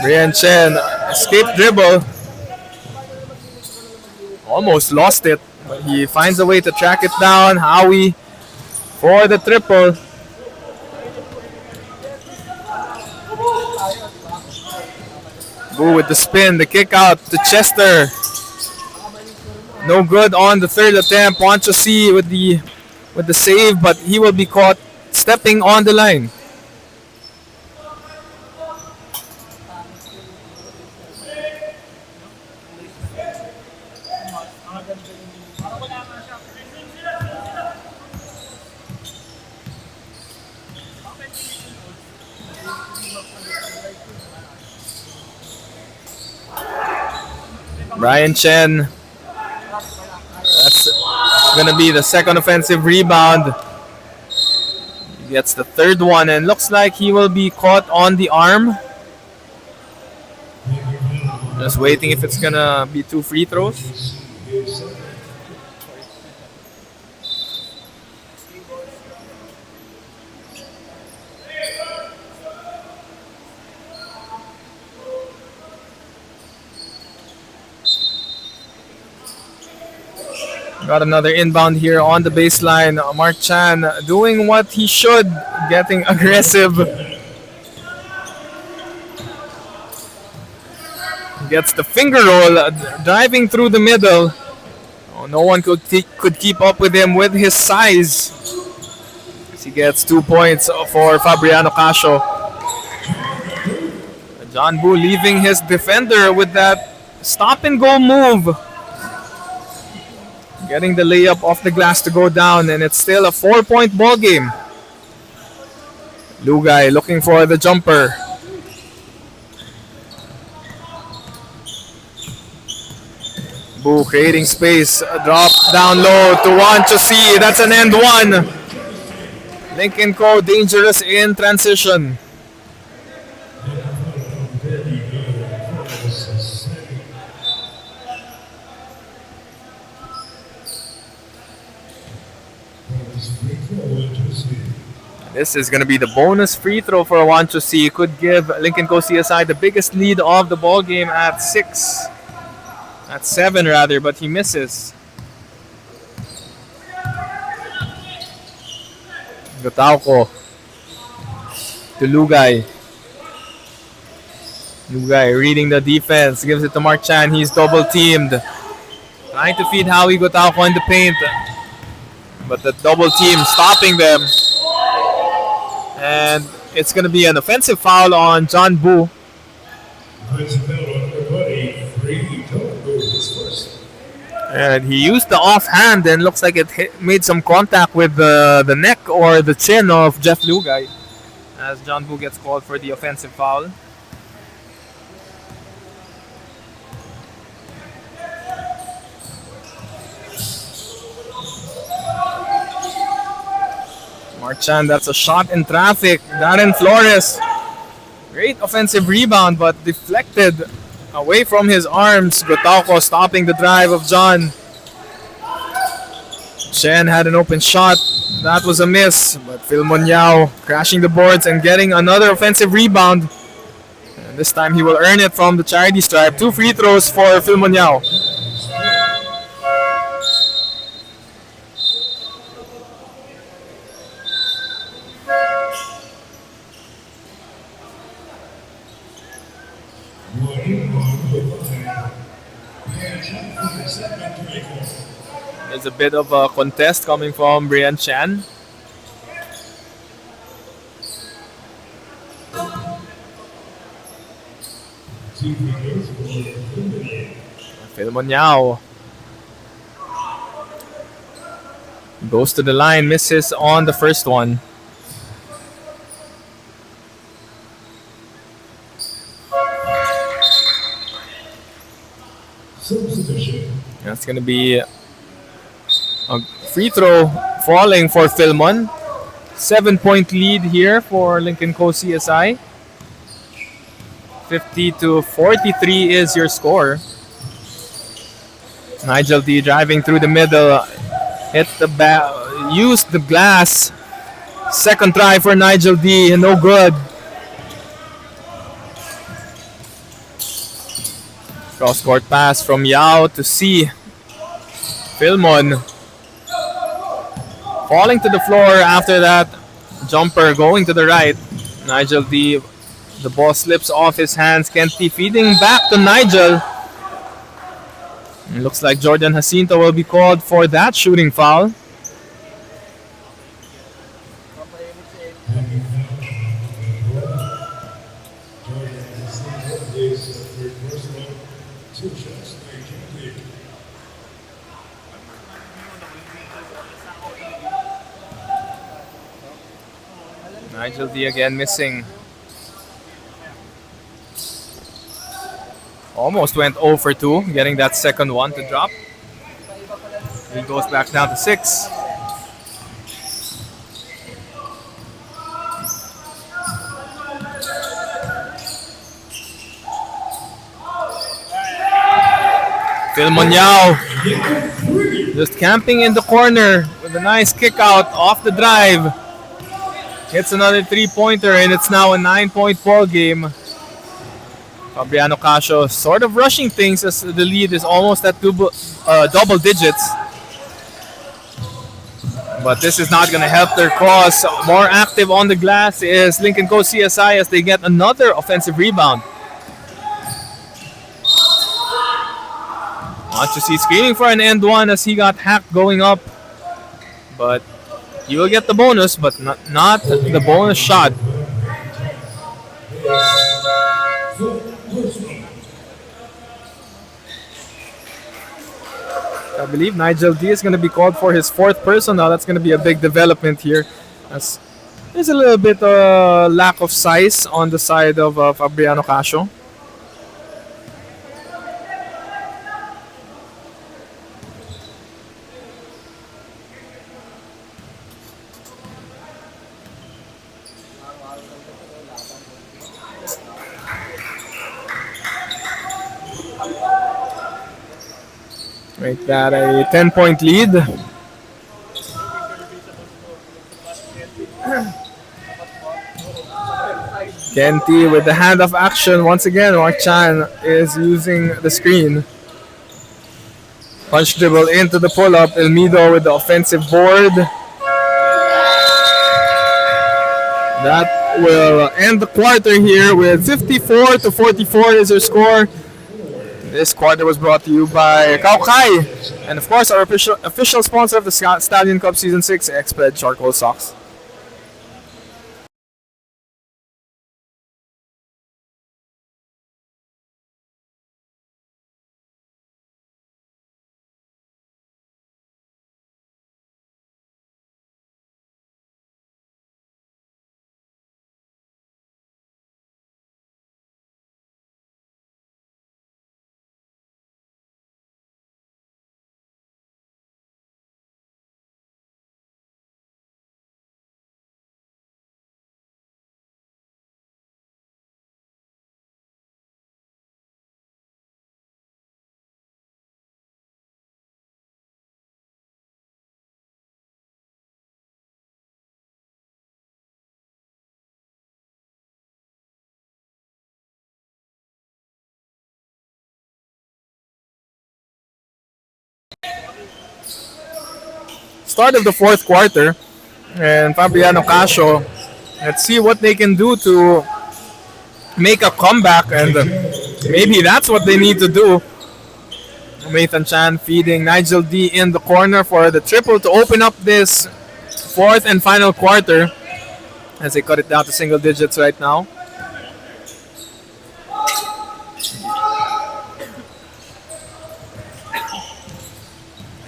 Brian Chen escaped dribble. Almost lost it, but he finds a way to track it down. Howie for the triple. Boo with the spin, the kick out to Chester. No good on the third attempt. Wancho C with the save, but he will be caught stepping on the line. Brian Chen. That's going to be the second offensive rebound. He gets the third one and looks like he will be caught on the arm. Just waiting if it's going to be 2 free throws. Got another inbound here on the baseline. Mark Chan doing what he should, getting aggressive. Gets the finger roll, driving through the middle. Oh, no one could keep up with him with his size. He gets 2 points for Fabriano Casio. John Boo leaving his defender with that stop and go move. Getting the layup off the glass to go down, and it's still a 4-point ball game. Lugay looking for the jumper. Boo creating space. A drop down low to Wanchosi. That's an end one. Lynk & Co. dangerous in transition. This is going to be the bonus free throw for Wanchosi. Could give Lynk & Co. CSI the biggest lead of the ball game at 6. At 7 rather, but he misses. Gotauco to Lugay. Lugay reading the defense, gives it to Mark Chan. He's double teamed. Trying to feed Howie Gotauco in the paint. But the double team stopping them. And it's going to be an offensive foul on John Boo. And he used the offhand and looks like it made some contact with the neck or the chin of Jeff Lugay as John Boo gets called for the offensive foul. Marchand, that's a shot in traffic. Darren Flores. Great offensive rebound, but deflected away from his arms. Gotauco stopping the drive of John. Chen had an open shot. That was a miss, but Phil Munyao crashing the boards and getting another offensive rebound. And this time he will earn it from the charity stripe. 2 free throws for Phil Munyao. There's a bit of a contest coming from Brian Chan. Phil Munyao goes to the line, misses on the first one. That's going to be a free throw falling for Philmon. 7-point lead here for Lynk & Co. CSI. 50-43 is your score. Nigel D driving through the middle. Hit the used the glass. Second try for Nigel D. No good. Cross-court pass from Yao to C. Philmon falling to the floor after that jumper going to the right. Nigel D, the ball slips off his hands. Kenty feeding back to Nigel. It looks like Jordan Jacinto will be called for that shooting foul. Nigel D again missing. Almost went 0 for 2, getting that second one to drop. He goes back down to 6. Phil Munyao just camping in the corner with a nice kick out off the drive. Hits another 3-pointer, and it's now a 9-point ball game. Fabriano Casio sort of rushing things as the lead is almost at double digits. But this is not going to help their cause. More active on the glass is Lynk & Co. CSI as they get another offensive rebound. Wanchosi screaming for an end one as he got hacked going up. But he will get the bonus, but not the bonus shot. I believe Nigel D is going to be called for his fourth personal. That's going to be a big development here. As there's a little bit lack of size on the side of Fabriano Casio. Make that a 10-point lead. Kenty with the hand of action. Once again, Mark Chan is using the screen. Punch dribble into the pull-up. Elmido with the offensive board. That will end the quarter here with 54-44 is your score. This quarter was brought to you by Kaukai. And of course, our official sponsor of the Stallion Cup Season 6, Exped Charcoal Socks. Start of the fourth quarter, and Fabriano Casio, let's see what they can do to make a comeback, and maybe that's what they need to do. Nathan Chan feeding Nigel D in the corner for the triple to open up this fourth and final quarter as they cut it down to single digits right now.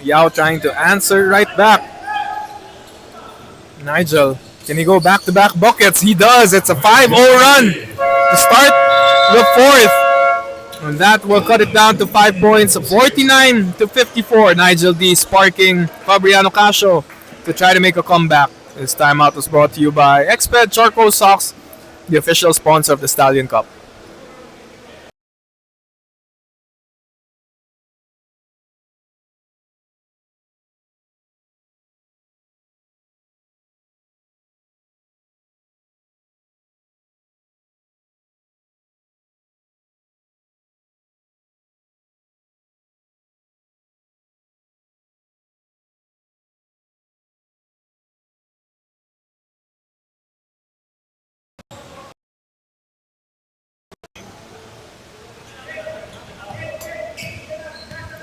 Yao trying to answer right back. Nigel, can he go back-to-back buckets? He does. It's a 5-0 run to start the fourth. And that will cut it down to 5 points, 49-54. Nigel D sparking Fabriano Casio to try to make a comeback. This timeout was brought to you by Exped Charcoal Socks, the official sponsor of the Stallion Cup.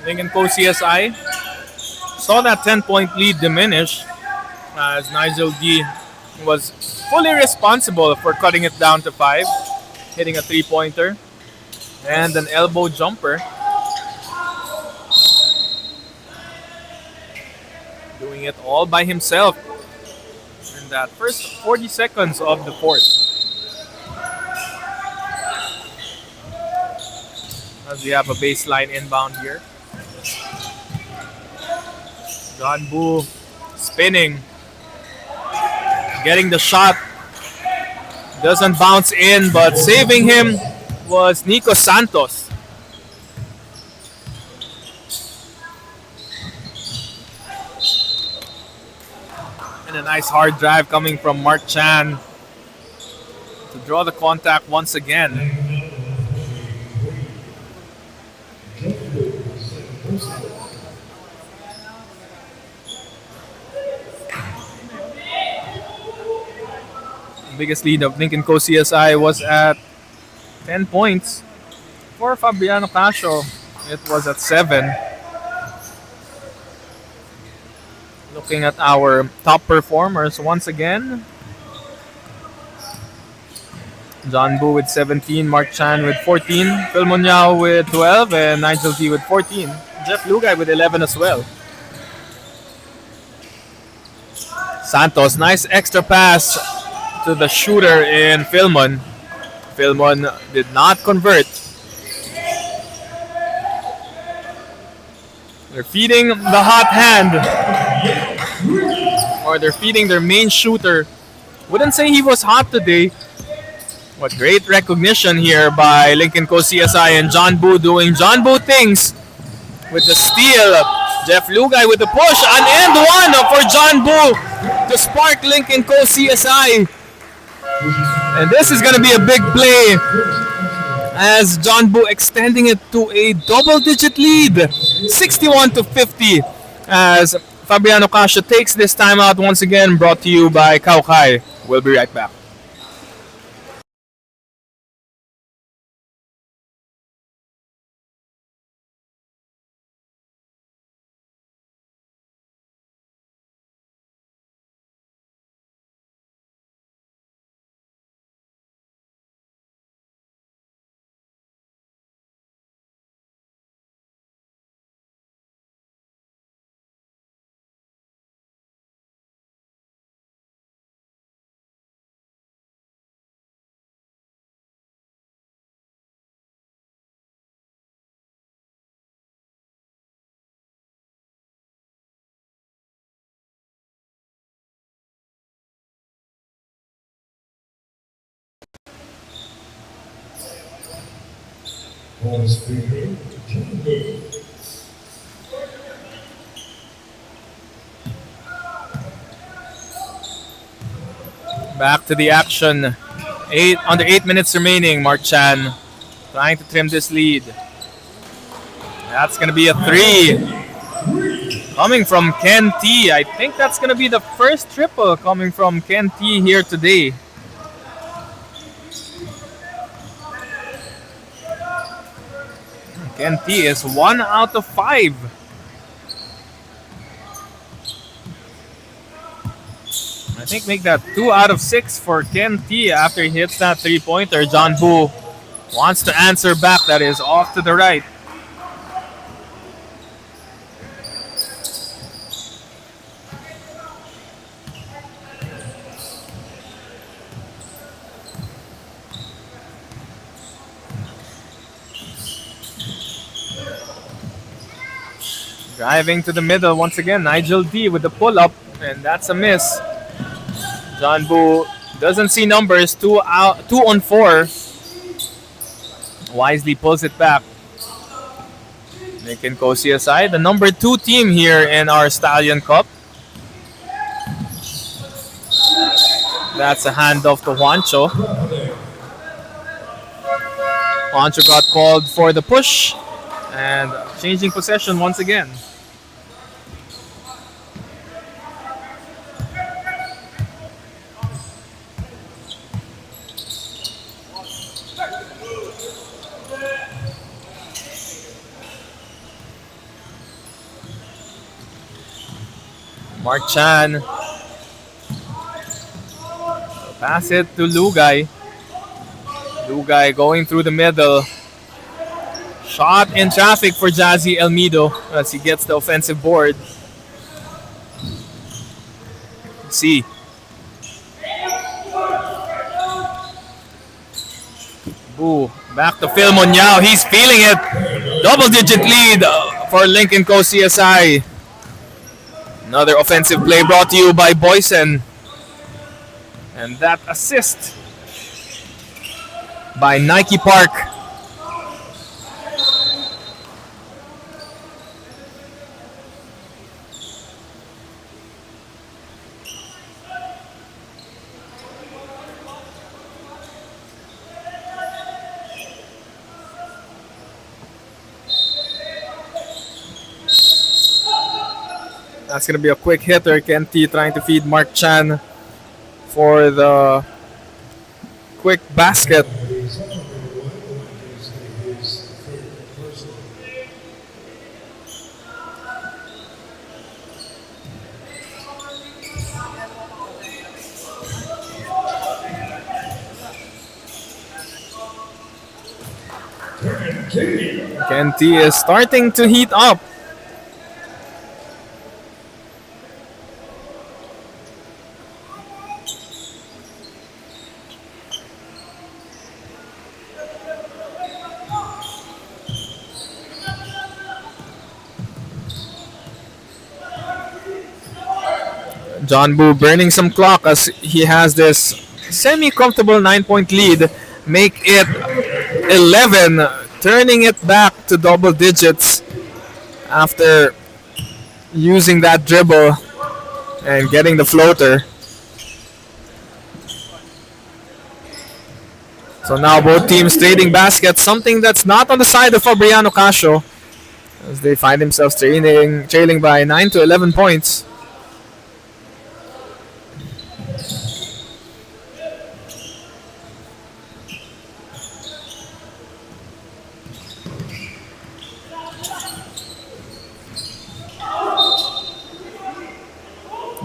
Lynk and Co CSI saw that 10-point lead diminish as Nigel D was fully responsible for cutting it down to 5, hitting a 3-pointer and an elbow jumper. Doing it all by himself in that first 40 seconds of the fourth. As we have a baseline inbound here. John Boo spinning, getting the shot, doesn't bounce in, but saving him was Nico Santos. And a nice hard drive coming from Mark Chan to draw the contact once again. Biggest lead of Lynk and Co CSI was at 10 points. For Fabriano Casio, it was at 7. Looking at our top performers once again. John Boo with 17, Mark Chan with 14, Phil Munyao with 12, and Nigel D with 14. Jeff Lugay with 11 as well. Santos, nice extra pass to the shooter in Filmon. Filmon did not convert. They're feeding the hot hand. Or they're feeding their main shooter. Wouldn't say he was hot today. What great recognition here by Lincoln Co CSI and John Boo doing John Boo things with the steal. Jeff Lugay with the push. An end one for John Boo to spark Lincoln Co CSI. And this is going to be a big play as John Boo extending it to a double-digit lead. 61 to 50 as Fabriano Casio takes this timeout once again, brought to you by Kaukai. We'll be right back. Back to the action. Under 8 minutes remaining. Mark Chan trying to trim this lead. That's going to be a 3. Coming from Ken T. I think that's going to be the first triple coming from Ken T here today. Ken T is 1 out of 5. I think make that 2 out of 6 for Ken T after he hits that 3-pointer. John Boo wants to answer back. That is off to the right. Driving to the middle once again. Nigel D with the pull-up, and that's a miss. John Boo doesn't see numbers. 2 on 4. Wisely pulls it back. Lincoln Co CSI, the number 2 team here in our Stallion Cup. That's a handoff to Juancho. Juancho got called for the push and changing possession once again. Mark Chan. Pass it to Lugay. Lugay going through the middle. Shot in traffic for Jazzy Elmido as he gets the offensive board. Let's see. Ooh, back to Phil Munyao. He's feeling it. Double-digit lead for Lincoln Co CSI. Another offensive play brought to you by Boysen. And that assist by Nike Park. That's going to be a quick hitter. Ken T trying to feed Mark Chan for the quick basket. Ken T is starting to heat up. John Boo burning some clock as he has this semi-comfortable 9-point lead. Make it 11, turning it back to double digits after using that dribble and getting the floater. So now both teams trading baskets, something that's not on the side of Fabriano Casio, as they find themselves trailing by 9 to 11 points.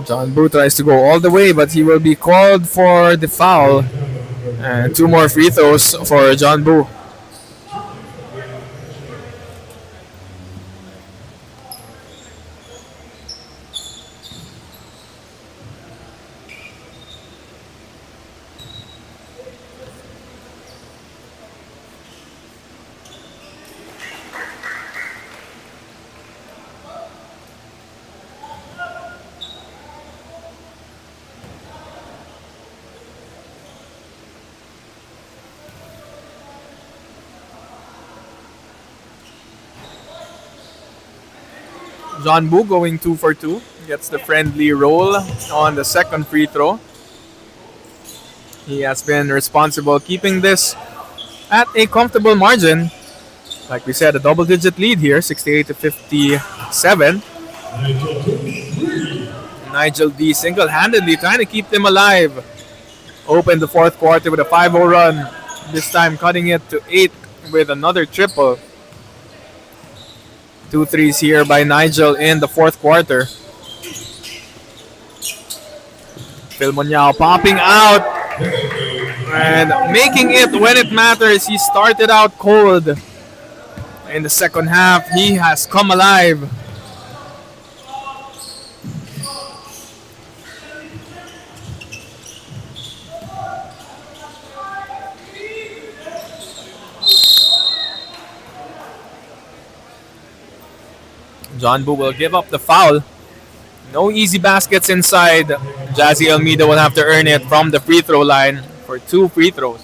John Boo tries to go all the way, but he will be called for the foul. And 2 more free throws for John Boo. John Boo going 2 for 2. Gets the friendly roll on the second free throw. He has been responsible keeping this at a comfortable margin. Like we said, a double-digit lead here, 68 to 57. Nigel D single-handedly trying to keep them alive. Opened the fourth quarter with a 5-0 run. This time cutting it to 8 with another triple. 2 threes here by Nigel in the fourth quarter. Phil Munyao popping out and making it when it matters. He started out cold. In the second half, he has come alive. John Boo will give up the foul. No easy baskets inside. Jazzy Almeida will have to earn it from the free throw line for 2 free throws.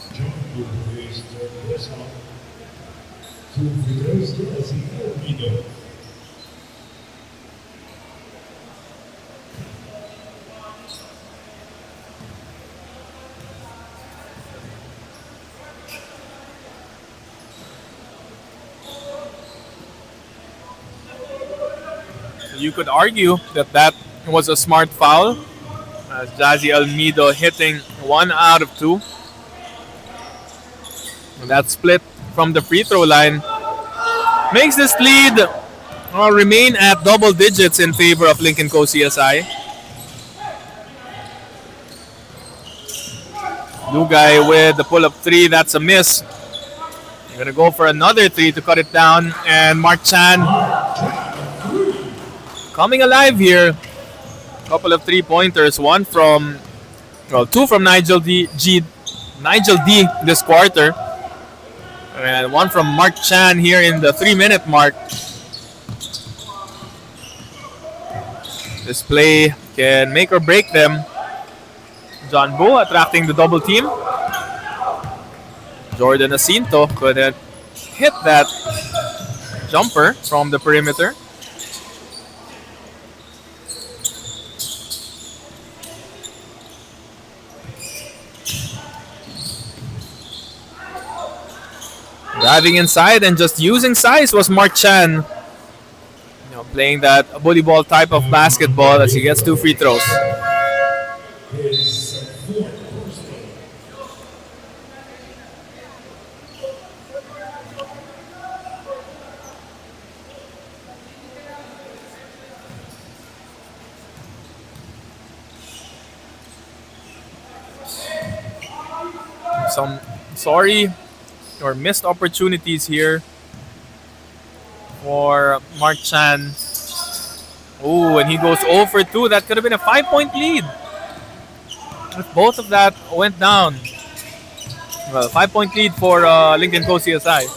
You could argue that that was a smart foul, as Jazzy Almeida hitting 1 out of 2. And that split from the free throw line makes this lead remain at double digits in favor of Lynk & Co. CSI. Lugay with the pull-up 3, that's a miss. You're going to go for another 3 to cut it down, and Mark Chan coming alive here. Couple of 3-pointers, 2 from Nigel D this quarter, and 1 from Mark Chan here in the 3-minute mark. This play can make or break them. John Boo attracting the double team. Jordan Jacinto couldn't hit that jumper from the perimeter. Driving inside and just using size was Mark Chan. Playing that bully ball type of basketball as he gets 2 free throws. Some missed opportunities here for Mark Chan. Oh, and he goes 0 for 2. That could have been a 5-point lead if both of that went down. Well, 5-point lead for Lynk & Co. CSI.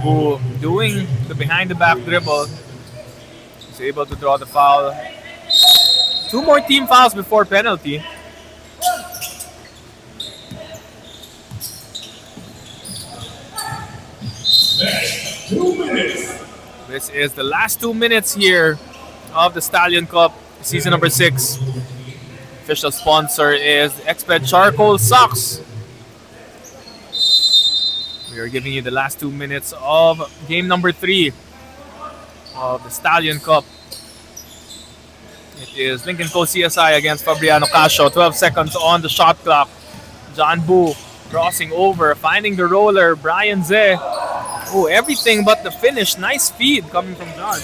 Boo doing the behind the back dribble. He's able to draw the foul. Two more team fouls before penalty. This is the last 2 minutes here of the Stallion Cup, season number 6. Official sponsor is Exped Charcoal Socks. We are giving you the last 2 minutes of game number 3 of the Stallion Cup. It is Lynk & Co CSI against Fabriano Casio. 12 seconds on the shot clock. John Boo crossing over, finding the roller. Brian Ze. Oh, everything but the finish. Nice feed coming from John.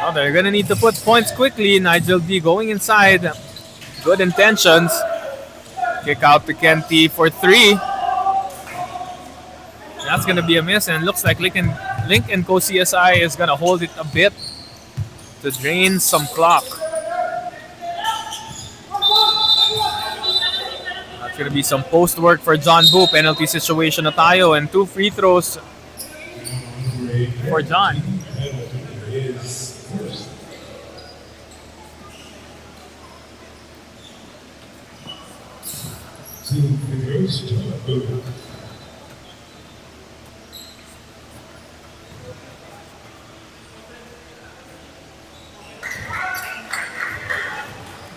Oh, they're going to need to put points quickly. Nigel D going inside. Good intentions. Kick out to Kenty for 3. That's going to be a miss, and it looks like Lynk & Co CSI is going to hold it a bit to drain some clock. That's going to be some post work for John Boo. Penalty situation na tayo, and 2 free throws for John.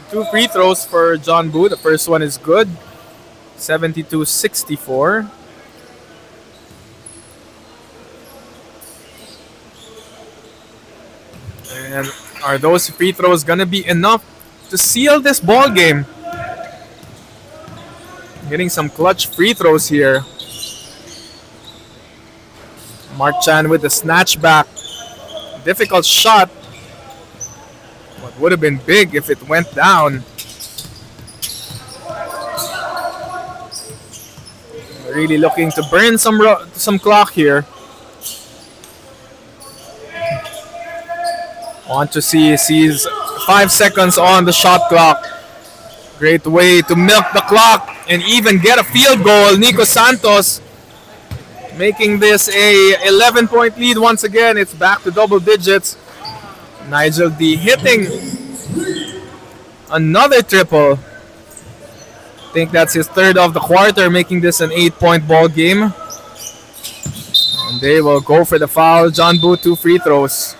Two free throws for John Boo. The first one is good. 72-64. And are those free throws gonna be enough to seal this ball game? Getting some clutch free throws here. Mark Chan with the snatch back. Difficult shot. What would have been big if it went down. Really looking to burn some clock here. Want to see, sees 5 seconds on the shot clock. Great way to milk the clock and even get a field goal. Nico Santos making this a 11-point lead once again. It's back to double digits. Nigel D hitting another triple. I think that's his third of the quarter, making this an 8-point ball game. And they will go for the foul. John Boo, 2 free throws.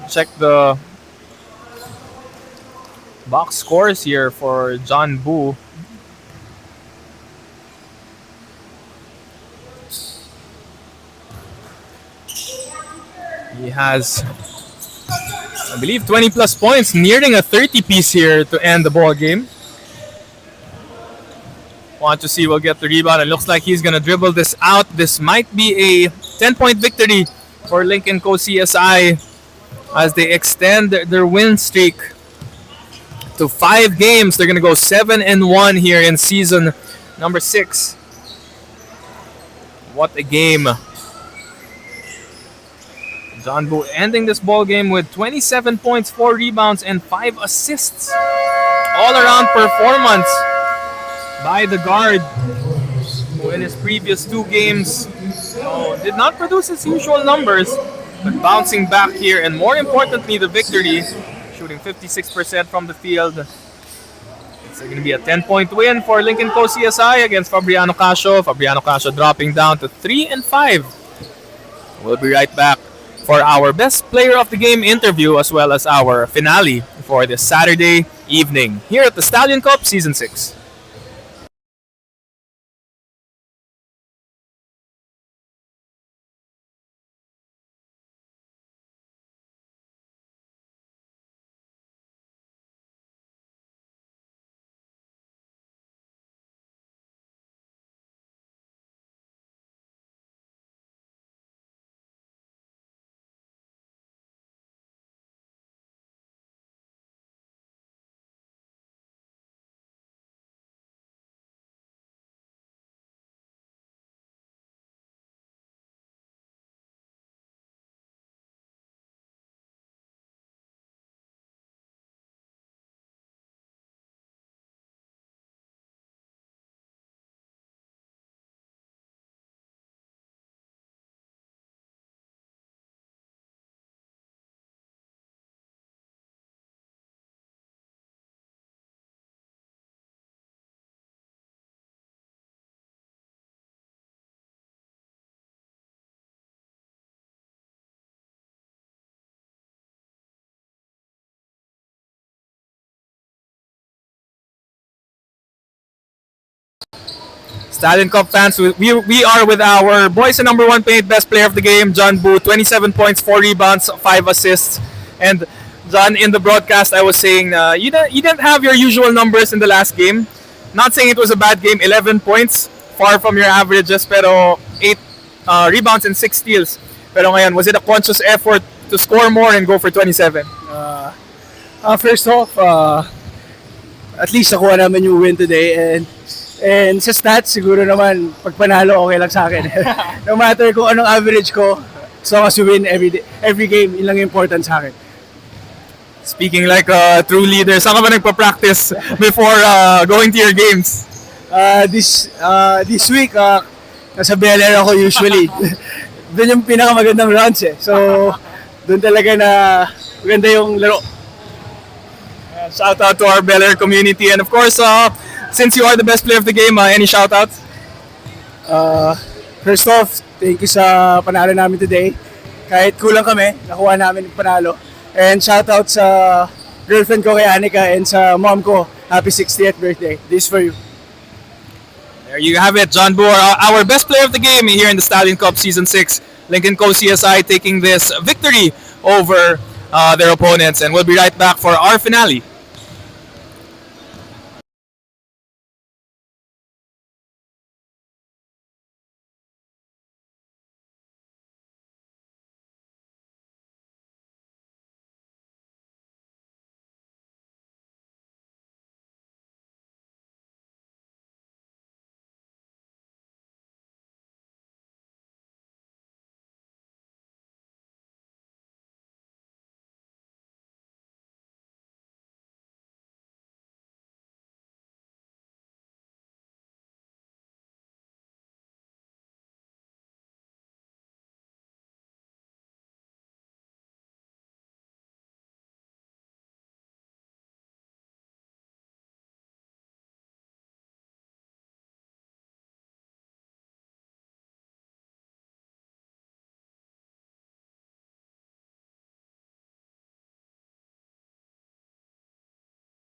Check the box scores here for John Boo. He has, I believe, 20 plus points, nearing a 30 piece here to end the ball game. Want to see, we'll get the rebound. It looks like he's gonna dribble this out. This might be a 10-point victory for Lynk & Co CSI as they extend their win streak to 5 games. They're gonna go 7-1 here in season number 6. What a game. John Boo ending this ball game with 27 points, 4 rebounds, and 5 assists. All-around performance by the guard, who in his previous 2 games did not produce his usual numbers, but bouncing back here, and more importantly, the victory, shooting 56% from the field. It's going to be a 10-point win for Lynk & Co CSI against Fabriano Casio. Fabriano Casio dropping down to 3-5. We'll be right back for our best player of the game interview, as well as our finale for this Saturday evening here at the Stallion Cup Season 6. Stallion Cup fans, we are with our boys and number one paint best player of the game, John Boo, 27 points, 4 rebounds, 5 assists. And John, in the broadcast, I was saying you didn't have your usual numbers in the last game. Not saying it was a bad game, 11 points, far from your averages, pero 8 rebounds and 6 steals. Pero ngayon, was it a conscious effort to score more and go for 27? First off, at least nakuha naman yung win today, and sa stats siguro naman pag panalo okay lang sa akin. No matter kung anong average ko, so as to win every game, yun lang yung important sa akin. Speaking like a true leader, saan ka ba nagpa-practice before going to your games? This week, nasa BLR ako usually. Doon yung pinakamagandang rounds eh. So, doon talaga na maganda yung laro. Shout out to our Bel Air community, and of course, since you are the best player of the game, any shout outs? First off, thank you sa panalo namin today. Kahit kulang kami, nakuha namin yung panalo. And shout out sa girlfriend ko kay Anika and sa mom ko. Happy 60th birthday. This is for you. There you have it, John Boer, our best player of the game here in the Stallion Cup Season 6. Lynk & Co CSI taking this victory over their opponents. And we'll be right back for our finale.